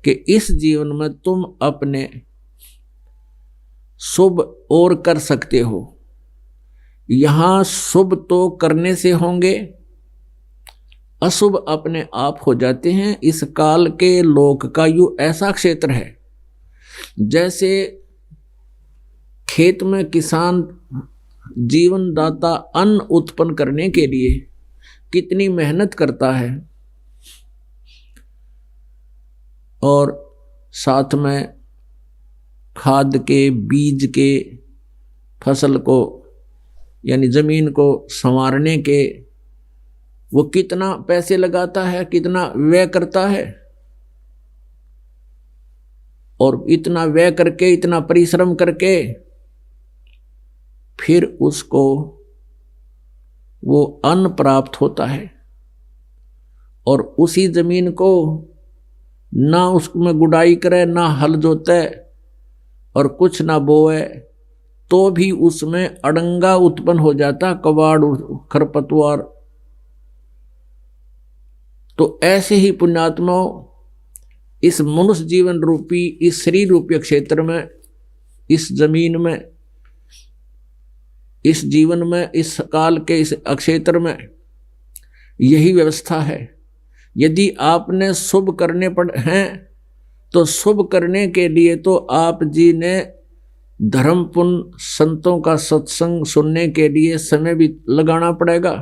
कि इस जीवन में तुम अपने शुभ और कर सकते हो। यहां शुभ तो करने से होंगे, अशुभ अपने आप हो जाते हैं। इस काल के लोक का यू ऐसा क्षेत्र है जैसे खेत में किसान जीवनदाता अन्न उत्पन्न करने के लिए कितनी मेहनत करता है और साथ में खाद के, बीज के, फसल को यानी जमीन को संवारने के वो कितना पैसे लगाता है, कितना व्यय करता है, और इतना व्यय करके, इतना परिश्रम करके फिर उसको वो अन्न प्राप्त होता है। और उसी जमीन को ना उसमें गुड़ाई करे, ना हल जोते और कुछ ना बोए, तो भी उसमें अड़ंगा उत्पन्न हो जाता, कबाड़, खरपतवार। तो ऐसे ही पुण्यात्माओं, इस मनुष्य जीवन रूपी, इस शरीर रूपी क्षेत्र में, इस जमीन में, इस जीवन में, इस काल के इस क्षेत्र में यही व्यवस्था है। यदि आपने शुभ करने पड़ हैं तो शुभ करने के लिए तो आप जी ने धर्म पुण्य संतों का सत्संग सुनने के लिए समय भी लगाना पड़ेगा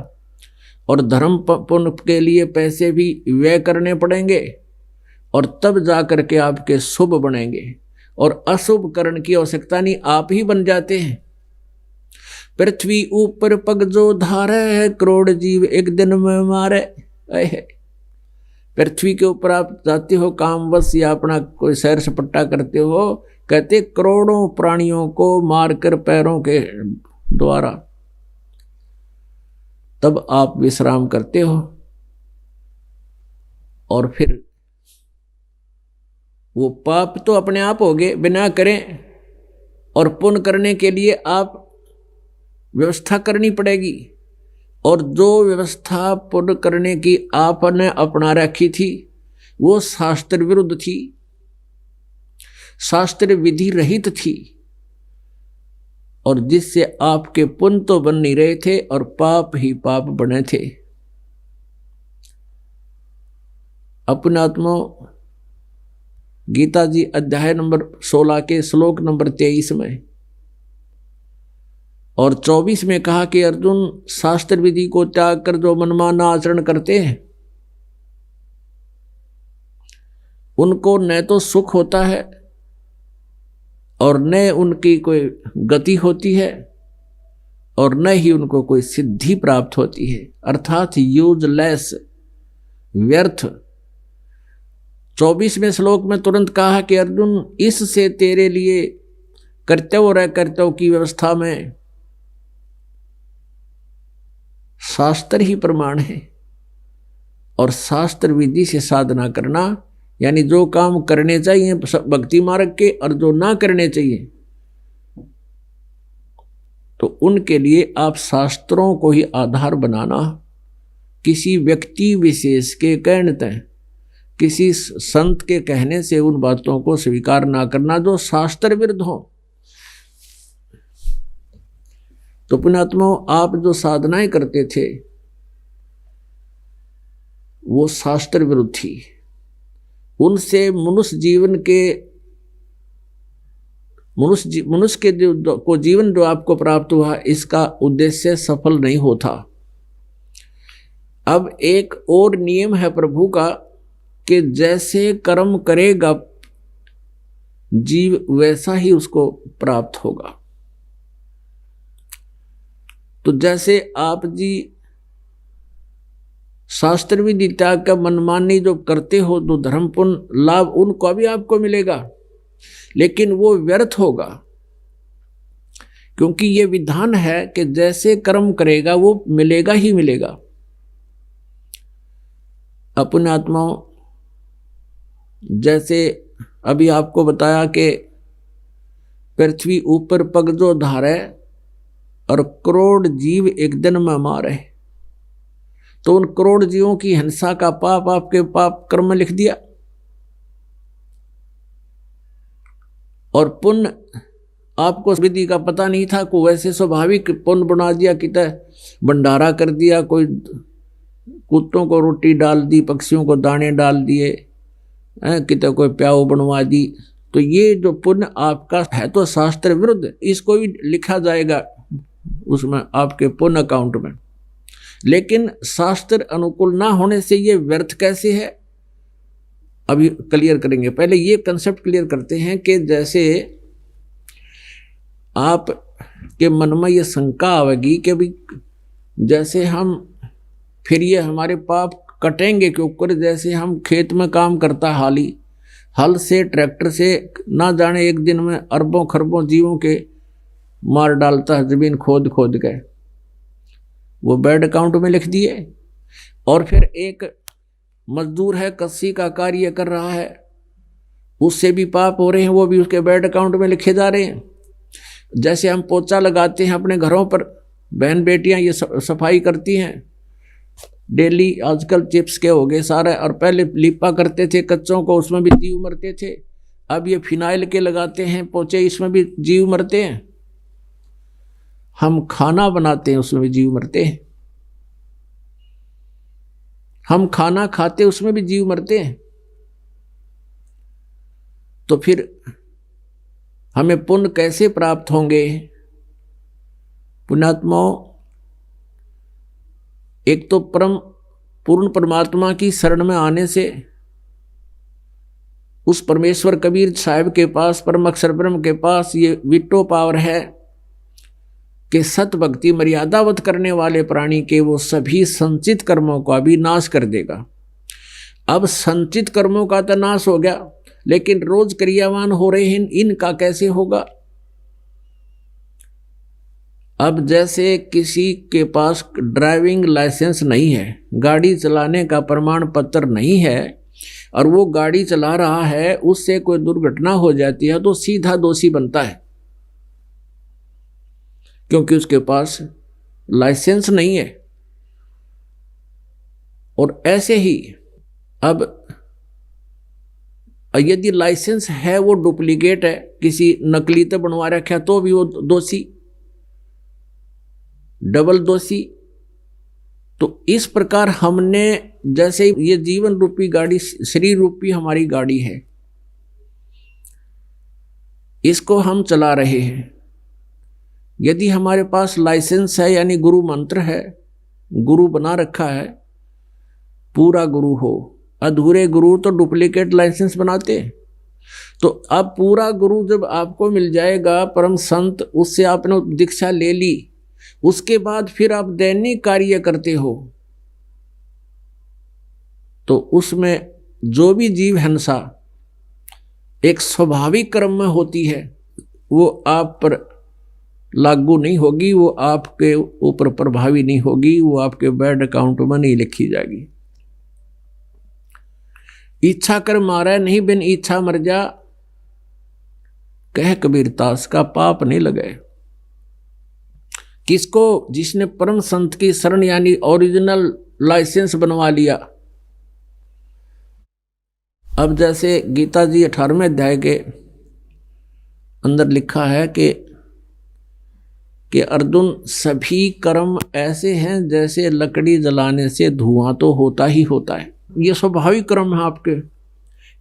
और धर्म पुण्य के लिए पैसे भी व्यय करने पड़ेंगे, और तब जाकर के आपके शुभ बनेंगे। और अशुभ करण की आवश्यकता नहीं, आप ही बन जाते हैं। पृथ्वी ऊपर पग जो धारे, करोड़ जीव एक दिन में मारे। पृथ्वी के ऊपर आप जाते हो कामवश या अपना कोई सैर सपट्टा करते हो, कहते करोड़ों प्राणियों को मारकर पैरों के द्वारा, तब आप विश्राम करते हो। और फिर वो पाप तो अपने आप हो गए बिना करें, और पुण्य करने के लिए आप व्यवस्था करनी पड़ेगी। और जो व्यवस्था पुण्य करने की आपने अपना रखी थी वो शास्त्र विरुद्ध थी, शास्त्र विधि रहित थी, और जिससे आपके पुण्य तो बन नहीं रहे थे और पाप ही पाप बने थे। अपने आत्मा गीता जी अध्याय नंबर 16 के श्लोक नंबर 23 में और 24 में कहा कि अर्जुन, शास्त्र विधि को त्याग कर जो मनमाना आचरण करते हैं उनको न तो सुख होता है और न उनकी कोई गति होती है और न ही उनको कोई सिद्धि प्राप्त होती है, अर्थात यूजलेस, व्यर्थ। 24वें श्लोक में तुरंत कहा कि अर्जुन, इससे तेरे लिए कर्तव्य और अकर्तव्य की व्यवस्था में शास्त्र ही प्रमाण है, और शास्त्र विधि से साधना करना, यानी जो काम करने चाहिए भक्ति मार्ग के और जो ना करने चाहिए तो उनके लिए आप शास्त्रों को ही आधार बनाना। किसी व्यक्ति विशेष के कहने तय, किसी संत के कहने से उन बातों को स्वीकार ना करना जो शास्त्र विरुद्ध हो। तो पुण्यात्मा, आप जो साधनाएं करते थे वो शास्त्र विरुद्ध थी। उनसे मनुष्य जीवन के मनुष्य के को जीवन जो आपको प्राप्त हुआ, इसका उद्देश्य सफल नहीं होता। अब एक और नियम है प्रभु का कि जैसे कर्म करेगा जीव वैसा ही उसको प्राप्त होगा। तो जैसे आप जी शास्त्र विधि त्याग का मनमानी जो करते हो, तो धर्म पुण्य लाभ उनको भी आपको मिलेगा, लेकिन वो व्यर्थ होगा, क्योंकि ये विधान है कि जैसे कर्म करेगा वो मिलेगा ही मिलेगा। अपने आत्माओं, जैसे अभी आपको बताया कि पृथ्वी ऊपर पग जो धारे और करोड़ जीव एक दिन में मारे, तो उन करोड़ जीवों की हिंसा का पाप आपके पाप कर्म में लिख दिया, और पुण्य आपको विधि का पता नहीं था, को वैसे स्वाभाविक पुण्य बना दिया, कितना भंडारा कर दिया, कोई कुत्तों को रोटी डाल दी, पक्षियों को दाने डाल दिए, कितना कोई प्याऊ बनवा दी। तो ये जो पुण्य आपका है तो शास्त्र विरुद्ध, इसको भी लिखा जाएगा उसमें आपके पुण्य अकाउंट में। लेकिन शास्त्र अनुकूल ना होने से ये व्यर्थ कैसे है, अभी क्लियर करेंगे। पहले ये कंसेप्ट क्लियर करते हैं कि जैसे आप के मन में ये शंका आवेगी कि भाई जैसे हम फिर ये हमारे पाप कटेंगे के ऊपर, जैसे हम खेत में काम करता हाली, हल से ट्रैक्टर से ना जाने एक दिन में अरबों खरबों जीवों के मार डालता है, जमीन खोद खोद के वो बैड अकाउंट में लिख दिए। और फिर एक मजदूर है, कस्सी का कार्य कर रहा है, उससे भी पाप हो रहे हैं, वो भी उसके बैड अकाउंट में लिखे जा रहे हैं। जैसे हम पोछा लगाते हैं अपने घरों पर, बहन बेटियां ये सफाई करती हैं डेली, आजकल चिप्स के हो गए सारे, और पहले लिपा करते थे कच्चों को, उसमें भी जीव मरते थे। अब ये फिनाइल के लगाते हैं पोछे, इसमें भी जीव मरते हैं। हम खाना बनाते हैं उसमें भी जीव मरते हैं, हम खाना खाते उसमें भी जीव मरते हैं। तो फिर हमें पुण्य कैसे प्राप्त होंगे? पुण्यात्माओं, एक तो पूर्ण परमात्मा की शरण में आने से, उस परमेश्वर कबीर साहब के पास, परम अक्षर ब्रह्म के पास ये विटो पावर है कि सत भक्ति मर्यादावत करने वाले प्राणी के वो सभी संचित कर्मों का भी नाश कर देगा। अब संचित कर्मों का तो नाश हो गया, लेकिन रोज क्रियावान हो रहे हैं, इनका कैसे होगा? अब जैसे किसी के पास ड्राइविंग लाइसेंस नहीं है, गाड़ी चलाने का प्रमाण पत्र नहीं है, और वो गाड़ी चला रहा है, उससे कोई दुर्घटना हो जाती है तो सीधा दोषी बनता है, क्योंकि उसके पास लाइसेंस नहीं है। और ऐसे ही अब यदि लाइसेंस है वो डुप्लीकेट है, किसी नकली तो बनवा रखा, तो भी वो दोषी, डबल दोषी। तो इस प्रकार हमने, जैसे ये जीवन रूपी गाड़ी, शरीर रूपी हमारी गाड़ी है, इसको हम चला रहे हैं। यदि हमारे पास लाइसेंस है, यानी गुरु मंत्र है, गुरु बना रखा है, पूरा गुरु हो, अधूरे गुरु तो डुप्लीकेट लाइसेंस बनाते हैं। तो अब पूरा गुरु जब आपको मिल जाएगा, परम संत, उससे आपने दीक्षा ले ली, उसके बाद फिर आप दैनिक कार्य करते हो, तो उसमें जो भी जीव हिंसा एक स्वाभाविक क्रम में होती है, वो आप पर लागू नहीं होगी, वो आपके ऊपर प्रभावी नहीं होगी, वो आपके बैड अकाउंट में नहीं लिखी जाएगी। इच्छा कर मारा नहीं, बिन इच्छा मर जा, कह कबीर दास का पाप नहीं लगे। किसको? जिसने परम संत की शरण यानी ओरिजिनल लाइसेंस बनवा लिया। अब जैसे गीता जी 18वें अध्याय के अंदर लिखा है कि अर्जुन, सभी कर्म ऐसे हैं जैसे लकड़ी जलाने से धुआं तो होता ही होता है। ये स्वाभाविक कर्म है आपके।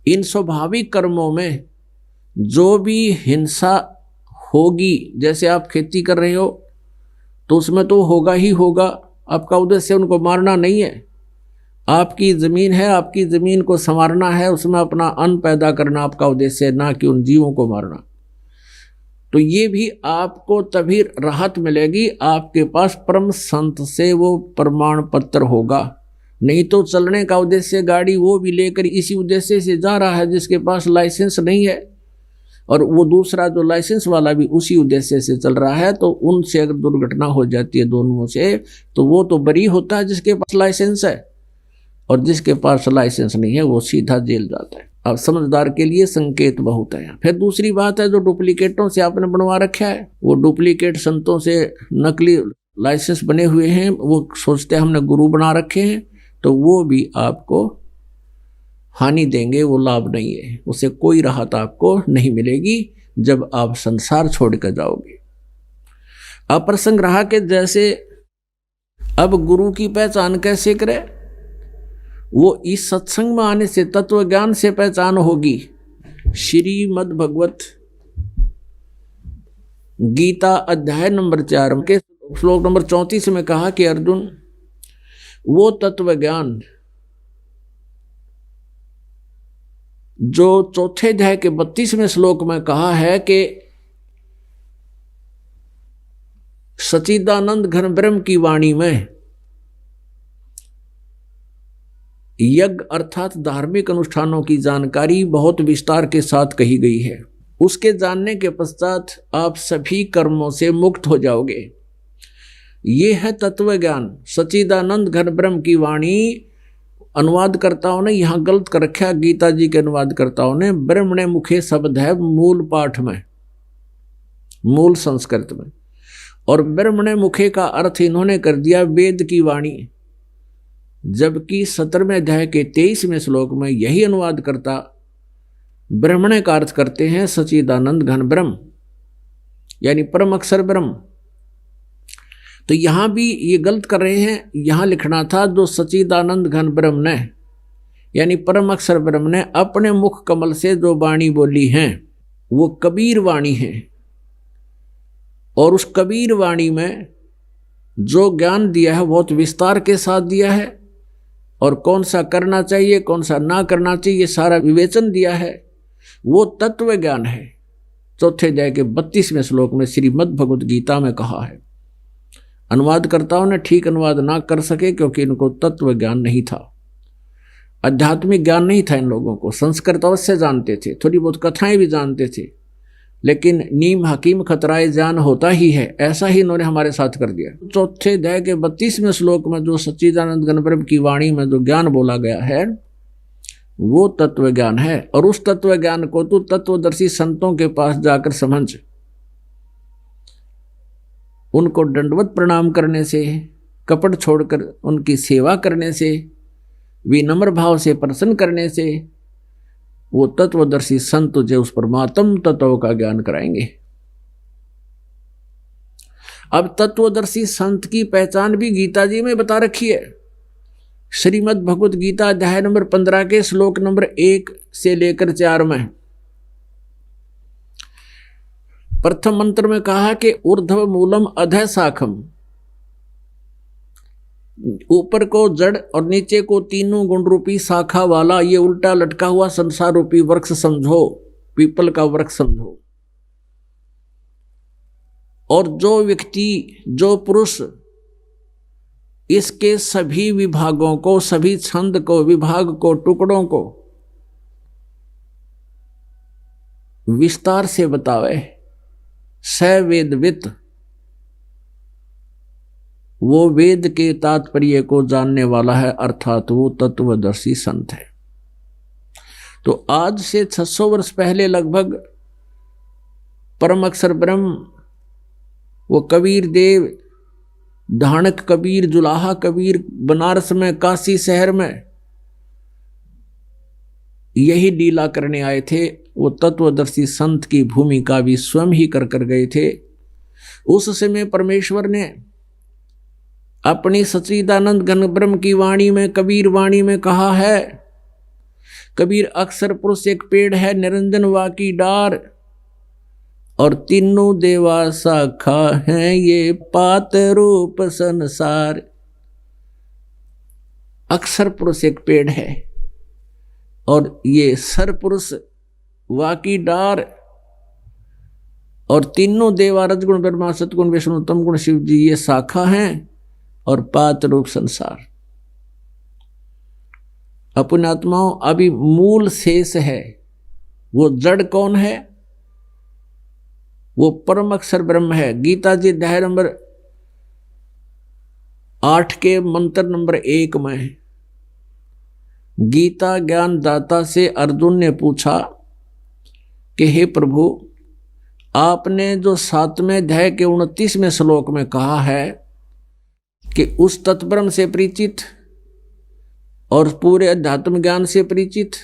इन स्वाभाविक कर्मों में जो भी हिंसा होगी, जैसे आप खेती कर रहे हो तो उसमें तो होगा ही होगा, आपका उद्देश्य उनको मारना नहीं है। आपकी ज़मीन है, आपकी ज़मीन को संवारना है, उसमें अपना अन्न पैदा करना आपका उद्देश्य है, ना कि उन जीवों को मारना। तो ये भी आपको तभी राहत मिलेगी, आपके पास परम संत से वो प्रमाण पत्र होगा। नहीं तो चलने का उद्देश्य गाड़ी वो भी लेकर इसी उद्देश्य से जा रहा है जिसके पास लाइसेंस नहीं है, और वो दूसरा जो लाइसेंस वाला भी उसी उद्देश्य से चल रहा है, तो उनसे अगर दुर्घटना हो जाती है दोनों से, तो वो तो बरी होता है जिसके पास लाइसेंस है, और जिसके पास लाइसेंस नहीं है वो सीधा जेल जाता है। अब समझदार के लिए संकेत बहुत है। फिर दूसरी बात है, जो डुप्लीकेटों से आपने बनवा रखा है, वो डुप्लीकेट संतों से नकली लाइसेंस बने हुए हैं, वो सोचते हैं हमने गुरु बना रखे हैं, तो वो भी आपको हानि देंगे, वो लाभ नहीं है, उससे कोई राहत आपको नहीं मिलेगी। जब आप संसार छोड़ कर जाओगे। अब प्रसंग रहा कि जैसे अब गुरु की पहचान कैसे करें, वो इस सत्संग में आने से, तत्व ज्ञान से पहचान होगी। श्रीमद् भगवत गीता अध्याय नंबर 4 के श्लोक नंबर 34 में कहा कि अर्जुन, वो तत्व ज्ञान जो चौथे अध्याय के 32वें श्लोक में कहा है कि सच्चिदानंद घन ब्रह्म की वाणी में यज्ञ अर्थात धार्मिक अनुष्ठानों की जानकारी बहुत विस्तार के साथ कही गई है। उसके जानने के पश्चात आप सभी कर्मों से मुक्त हो जाओगे। ये है तत्व ज्ञान। सच्चिदानंद घन ब्रह्म की वाणी अनुवादकर्ताओं ने यहाँ गलत कर रखा। गीता जी के अनुवादकर्ताओं ने ब्रह्मणे मुखे शब्द है मूल पाठ में, मूल संस्कृत में, और ब्रह्मणे मुखे का अर्थ इन्होंने कर दिया वेद की वाणी, जबकि 17वें अध्याय के 23वें श्लोक में यही अनुवादकर्ता ब्रह्मणे का अर्थ करते हैं सच्चिदानंद घन ब्रह्म, यानी परम अक्षर ब्रह्म। तो यहां भी ये गलत कर रहे हैं। यहां लिखना था जो सच्चिदानंद घन ब्रह्म ने, यानी परम अक्षर ब्रह्म ने अपने मुख कमल से जो वाणी बोली हैं वो कबीर वाणी है, और उस कबीर वाणी में जो ज्ञान दिया है बहुत विस्तार के साथ दिया है, और कौन सा करना चाहिए कौन सा ना करना चाहिए ये सारा विवेचन दिया है। वो तत्व ज्ञान है। चौथे अध्याय के 32वें श्लोक में श्रीमद् भगवत गीता में कहा है। अनुवादकर्ताओं ने ठीक अनुवाद ना कर सके क्योंकि इनको तत्व ज्ञान नहीं था, आध्यात्मिक ज्ञान नहीं था इन लोगों को। संस्कृत अवश्य जानते थे, थोड़ी बहुत कथाएं भी जानते थे, लेकिन नीम हकीम खतराए जान होता ही है, ऐसा ही इन्होंने हमारे साथ कर दिया। चौथे अध्याय के 32वें श्लोक में जो सच्चिदानंद घन ब्रह्म की वाणी में जो ज्ञान बोला गया है वो तत्व ज्ञान है। और उस तत्व ज्ञान को तू तत्वदर्शी संतों के पास जाकर समझ। उनको दंडवत प्रणाम करने से, कपट छोड़कर उनकी सेवा करने से, विनम्र भाव से प्रसन्न करने से वो तत्वदर्शी संत तुझे उस परमात्म तत्व का ज्ञान कराएंगे। अब तत्वदर्शी संत की पहचान भी गीता जी में बता रखी है। श्रीमद् भगवत गीता अध्याय नंबर 15 के श्लोक नंबर 1 से लेकर 4 में प्रथम मंत्र में कहा कि ऊर्ध्व मूलम अधः शाखम, ऊपर को जड़ और नीचे को तीनों गुण रूपी शाखा वाला ये उल्टा लटका हुआ संसार रूपी वृक्ष समझो, पीपल का वृक्ष समझो। और जो व्यक्ति, जो पुरुष इसके सभी विभागों को, सभी छंद को, विभाग को, टुकड़ों को विस्तार से बतावे, स वेदवित, वो वेद के तात्पर्य को जानने वाला है, अर्थात वो तत्वदर्शी संत है। तो आज से 600 वर्ष पहले लगभग परम अक्षर ब्रह्म, वो कबीर देव, धानक कबीर, जुलाहा कबीर, बनारस में, काशी शहर में यही लीला करने आए थे। वो तत्वदर्शी संत की भूमिका भी स्वयं ही कर गए थे। उस समय परमेश्वर ने अपनी सच्चिदानंद घन ब्रह्म की वाणी में, कबीर वाणी में कहा है, कबीर अक्षर पुरुष एक पेड़ है, निरंजन वा की डार, और तीनों देवा शाखा हैं, ये पात रूप संसार। अक्षर पुरुष एक पेड़ है और ये सर पुरुष वा की डार, और तीनों देवा रजगुण ब्रह्मा सतगुण विष्णु तम गुण शिव जी ये शाखा हैं, और पात रूप संसार। अपने आत्माओं अभी मूल शेष है। वो जड़ कौन है? वो परम अक्षर ब्रह्म है। गीता जी अध्याय नंबर 8 के मंत्र नंबर 1 में गीता ज्ञान दाता से अर्जुन ने पूछा कि हे प्रभु, आपने जो 7वें अध्याय के 29वें श्लोक में कहा है कि उस तत्ब्रह्म से परिचित और पूरे अध्यात्म ज्ञान से परिचित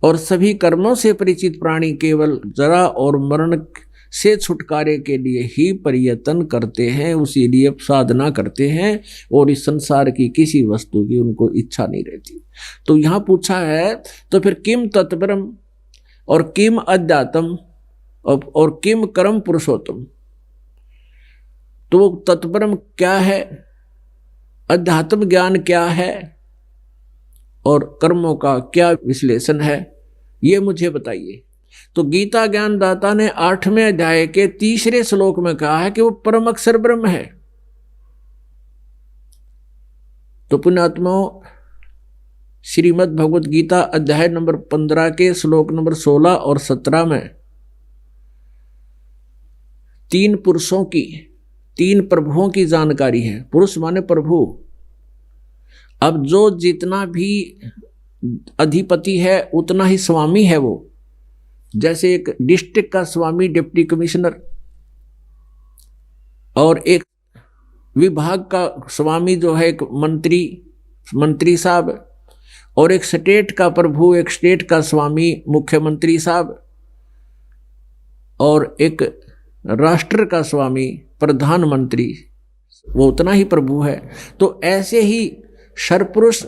और सभी कर्मों से परिचित प्राणी केवल जरा और मरण से छुटकारे के लिए ही प्रयत्न करते हैं, उसी लिए साधना करते हैं, और इस संसार की किसी वस्तु की उनको इच्छा नहीं रहती। तो यहाँ पूछा है, तो फिर किम तत्परम और किम अध्यात्म और किम कर्म पुरुषोत्तम। तो तत्परम क्या है, अध्यात्म ज्ञान क्या है, और कर्मों का क्या विश्लेषण है, ये मुझे बताइए। तो गीता ज्ञानदाता ने 8वें अध्याय के 3 श्लोक में कहा है कि वो परम अक्षर ब्रह्म है। तो पुण्यात्माओं, श्रीमद् भगवद गीता अध्याय नंबर 15 के श्लोक नंबर 16 और 17 में 3 पुरुषों की, 3 प्रभुओं की जानकारी है। पुरुष माने प्रभु। अब जो जितना भी अधिपति है उतना ही स्वामी है वो। जैसे एक डिस्ट्रिक्ट का स्वामी डिप्टी कमिश्नर, और एक विभाग का स्वामी जो है एक मंत्री साहब, और एक स्टेट का प्रभु, एक स्टेट का स्वामी मुख्यमंत्री साहब, और एक राष्ट्र का स्वामी प्रधानमंत्री, वो उतना ही प्रभु है। तो ऐसे ही सर्वपुरुष,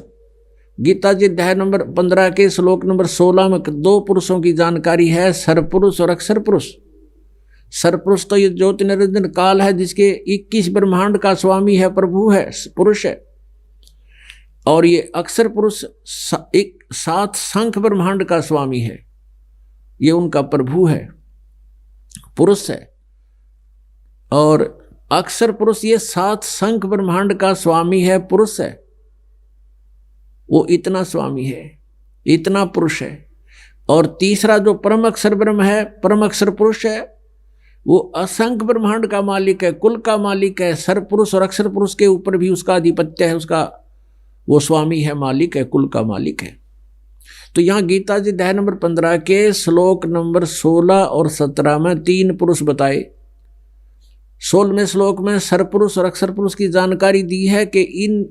गीता जी अध्याय नंबर 15 के श्लोक नंबर 16 में 2 पुरुषों की जानकारी है, सर्वपुरुष और अक्षर पुरुष। सर्वपुरुष तो ये ज्योति निरंजन काल है, जिसके 21 ब्रह्मांड का स्वामी है, प्रभु है, पुरुष है। और ये अक्षर पुरुष 7 शंख ब्रह्मांड का स्वामी है, ये उनका प्रभु है, पुरुष है। और अक्षर पुरुष ये 7 शंख ब्रह्मांड का स्वामी है, पुरुष है। वो इतना स्वामी है, इतना पुरुष है। और तीसरा जो परम अक्षर ब्रह्म है, परम अक्षर पुरुष है, वो असंख्य ब्रह्मांड का मालिक है, कुल का मालिक है। सर्वपुरुष और अक्षर पुरुष के ऊपर भी उसका आधिपत्य है, उसका वो स्वामी है, मालिक है, कुल का मालिक है। तो यहाँ गीता जी अध्याय नंबर 15 के श्लोक नंबर 16 और 17 में 3 पुरुष बताए। 16वें श्लोक में सर्वपुरुष और अक्षर पुरुष की जानकारी दी है कि इन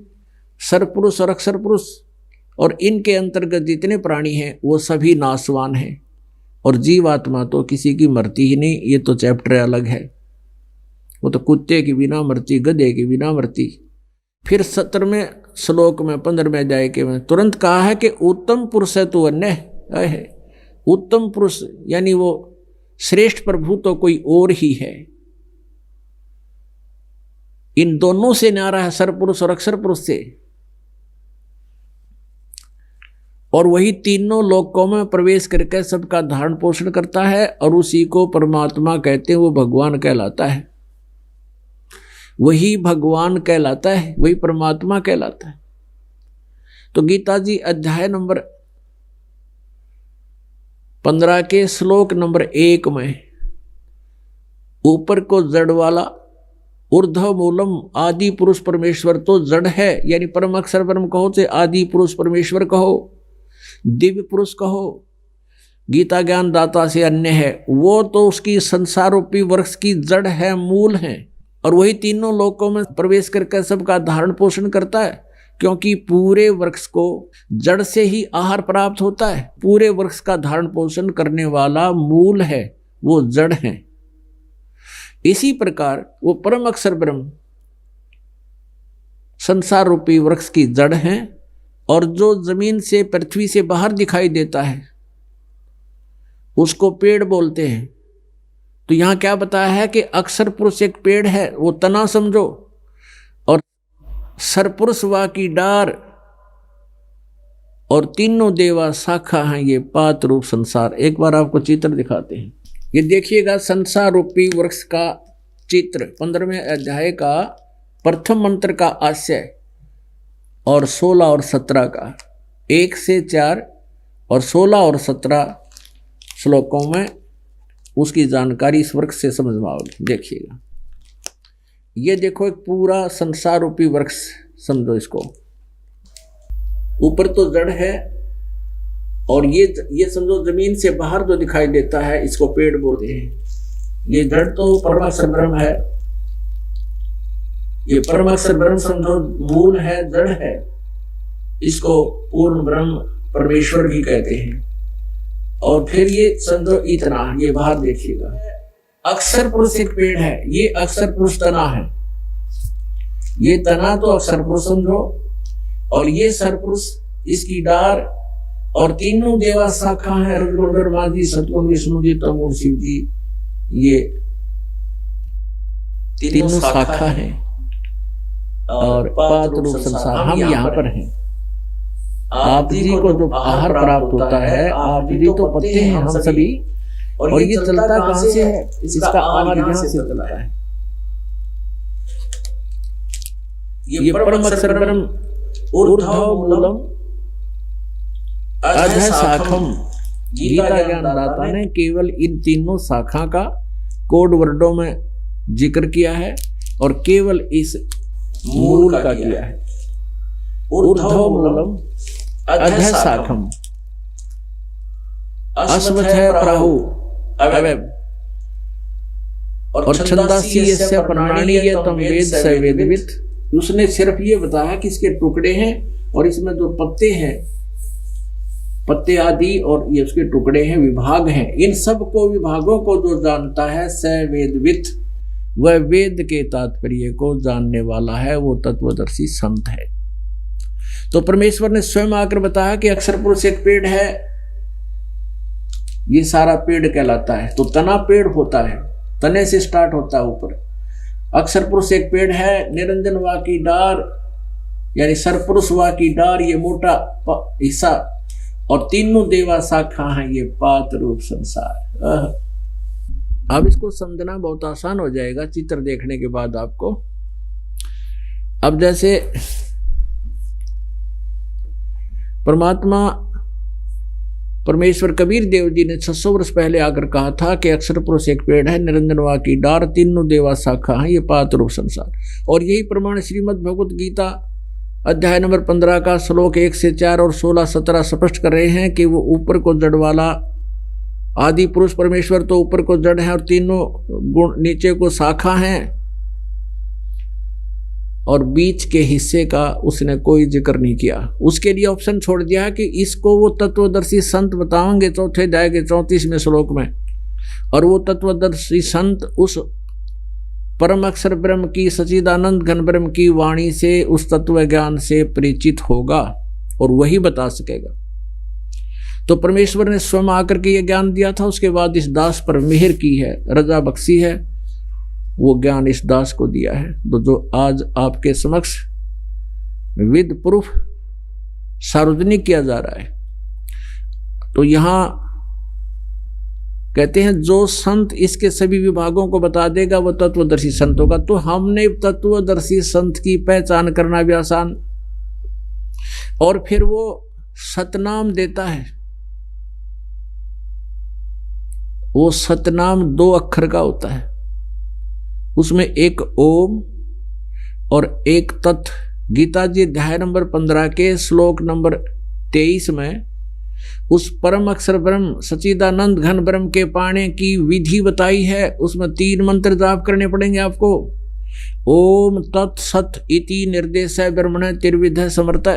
सर्वपुरुष और अक्षर पुरुष और इनके अंतर्गत जितने प्राणी हैं वो सभी नाशवान हैं, और जीवात्मा तो किसी की मरती ही नहीं। ये तो चैप्टर अलग है, वो तो कुत्ते की बिना मरती, गधे की बिना मरती। फिर 17वें श्लोक में 15वें अध्याय के में तुरंत कहा है कि उत्तम पुरुष है तो अन्य है। उत्तम पुरुष यानी वो श्रेष्ठ प्रभु तो कोई और ही है। इन दोनों से न्यारा है, सर्वपुरुष और अक्षर पुरुष से। और वही तीनों लोकों में प्रवेश करके सबका धारण पोषण करता है, और उसी को परमात्मा कहते हैं, वो भगवान कहलाता है। वही भगवान कहलाता है, वही परमात्मा कहलाता है। तो गीता जी अध्याय नंबर 15 के श्लोक नंबर 1 में ऊपर को जड़ वाला ऊर्ध्व मूलम आदि पुरुष परमेश्वर तो जड़ है, यानी परम अक्षर ब्रह्म कहो, चाहे आदि पुरुष परमेश्वर कहो, दिव्य पुरुष कहो, गीता ज्ञान दाता से अन्य है, वो तो उसकी संसार रूपी वृक्ष की जड़ है, मूल है। और वही तीनों लोकों में प्रवेश करके सबका धारण पोषण करता है, क्योंकि पूरे वृक्ष को जड़ से ही आहार प्राप्त होता है। पूरे वृक्ष का धारण पोषण करने वाला मूल है, वो जड़ है। इसी प्रकार वो परम अक्षर ब्रह्म संसार रूपी वृक्ष की जड़ है, और जो जमीन से, पृथ्वी से बाहर दिखाई देता है उसको पेड़ बोलते हैं। तो यहाँ क्या बताया है कि अक्षर पुरुष एक पेड़ है, वो तना समझो, और सरपुरुष वा की डार, और तीनों देवा शाखा हैं, ये पात रूप संसार। एक बार आपको चित्र दिखाते हैं, ये देखिएगा संसार रूपी वृक्ष का चित्र, 15वें अध्याय का प्रथम मंत्र का आशय, और 16 और 17 का 1 से 4 और 16 और 17 श्लोकों में उसकी जानकारी इस वृक्ष से समझ में आओगी। देखिएगा, ये देखो एक पूरा संसार रूपी वृक्ष समझो इसको। ऊपर तो जड़ है, और ये समझो जमीन से बाहर जो दिखाई देता है इसको पेड़ बोलते हैं। ये जड़ तो परमाक्षर ब्रह्म है, ये परमाक्षर ब्रह्म समझो मूल है, जड़ है। इसको पूर्ण ब्रह्म परमेश्वर भी कहते हैं। और फिर ये समझो इतना, ये बाहर देखिएगा, अक्षर पुरुष एक पेड़ है, ये अक्षर पुरुष तना है, ये तना तो अक्षर पुरुष समझो, और ये सरपुरुष, इसकी डार, और तीनों देवा शाखा है, रुद्र ब्रह्मा जी, सतगुण विष्णु जी, तमोर शिव जी, ये तीनों शाखा है, और पात रूप संसार हम यहाँ पर हैं। आप जी को जो आहार प्राप्त होता है, आप जी तो पत्ते हैं हम सभी, और ये चलता कहाँ से है, इसका आहार यहाँ से चलता है। ये परम अक्षर ब्रह्म ऊर्ध्व मूलम अधः शाखम, गीता ज्ञान दाता ने केवल इन तीनों शाखा का कोड वर्डों में जिक्र किया है, और केवल इस मूल का किया है। ऊर्ध्व मूलम अधः शाखम अश्वत्थ प्राहु अवयव, और छंदासी यस्य प्राणीयतम वेद स वेदवित्। उसने सिर्फ ये बताया कि इसके टुकड़े हैं, और इसमें जो पत्ते हैं, पत्ते आदि, और ये उसके टुकड़े हैं, विभाग हैं, इन सब को विभागों को जो जानता है स वेदवित्, वह वेद के तात्पर्य को जानने वाला है, वो तत्वदर्शी संत है। तो परमेश्वर ने स्वयं आकर बताया कि अक्षर पुरुष एक पेड़ है, ये सारा पेड़ कहलाता है। तो तना पेड़ होता है, तने से स्टार्ट होता है ऊपर। अक्षर पुरुष एक पेड़ है, निरंजन वा की डार यानी सरपुरुष वा की डार, ये मोटा हिस्सा, और तीनों देवा शाखा हैं, ये पात रूप संसार। अब इसको समझना बहुत आसान हो जाएगा चित्र देखने के बाद आपको। अब जैसे परमात्मा परमेश्वर कबीर देव जी ने 600 वर्ष पहले आकर कहा था कि अक्षर पुरुष एक पेड़ है, निरंजन वा की डार, तीनों देवा शाखा है, ये पात रूप संसार। और यही प्रमाण श्रीमद् भगवत गीता अध्याय नंबर 15 का श्लोक 1 से 4 और 16, 17 स्पष्ट कर रहे हैं कि वो ऊपर को जड़ वाला आदि पुरुष परमेश्वर तो ऊपर को जड़ है, और तीनों गुण नीचे को शाखा हैं, और बीच के हिस्से का उसने कोई जिक्र नहीं किया। उसके लिए ऑप्शन छोड़ दिया कि इसको वो तत्वदर्शी संत बताएंगे 4th अध्याय के 34वें श्लोक में, और वो तत्वदर्शी संत उस परम अक्षर ब्रह्म की, सच्चिदानंद घन ब्रह्म की वाणी से, उस तत्व ज्ञान से परिचित होगा, और वही बता सकेगा। तो परमेश्वर ने स्वयं आकर के ये ज्ञान दिया था, उसके बाद इस दास पर मेहर की है, रजा बख्शी है, वो ज्ञान इस दास को दिया है। तो जो आज आपके समक्ष विद प्रूफ सार्वजनिक किया जा रहा है, तो यहां कहते हैं जो संत इसके सभी विभागों को बता देगा वो तत्वदर्शी संत होगा। तो हमने तत्वदर्शी संत की पहचान करना भी आसान, और फिर वो सतनाम देता है। वो सतनाम 2 अक्षर का होता है, उसमें एक ओम और एक तत्। गीता जी अध्याय नंबर 15 के श्लोक नंबर 23 में उस परम अक्षर ब्रह्म सच्चिदानंद घन ब्रह्म के पाने की विधि बताई है। उसमें 3 मंत्र जाप करने पड़ेंगे आपको। ओम तत् सत इति निर्देश ब्रह्मण त्रिविध समर्थ।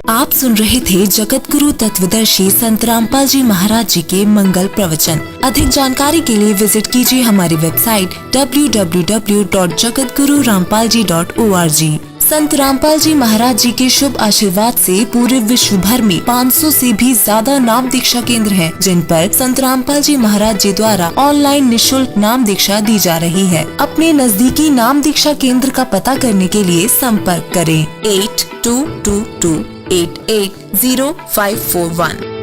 आप सुन रहे थे जगत गुरु तत्वदर्शी संत रामपाल जी महाराज जी के मंगल प्रवचन। अधिक जानकारी के लिए विजिट कीजिए हमारी वेबसाइट www.jagatgururampalji.org। संत रामपाल जी महाराज जी के शुभ आशीर्वाद से पूरे विश्व भर में 500 से भी ज्यादा नाम दीक्षा केंद्र हैं, जिन पर संत रामपाल जी महाराज जी द्वारा ऑनलाइन निशुल्क नाम दीक्षा दी जा रही है। अपने नजदीकी नाम दीक्षा केंद्र का पता करने के लिए संपर्क करें 8222880541।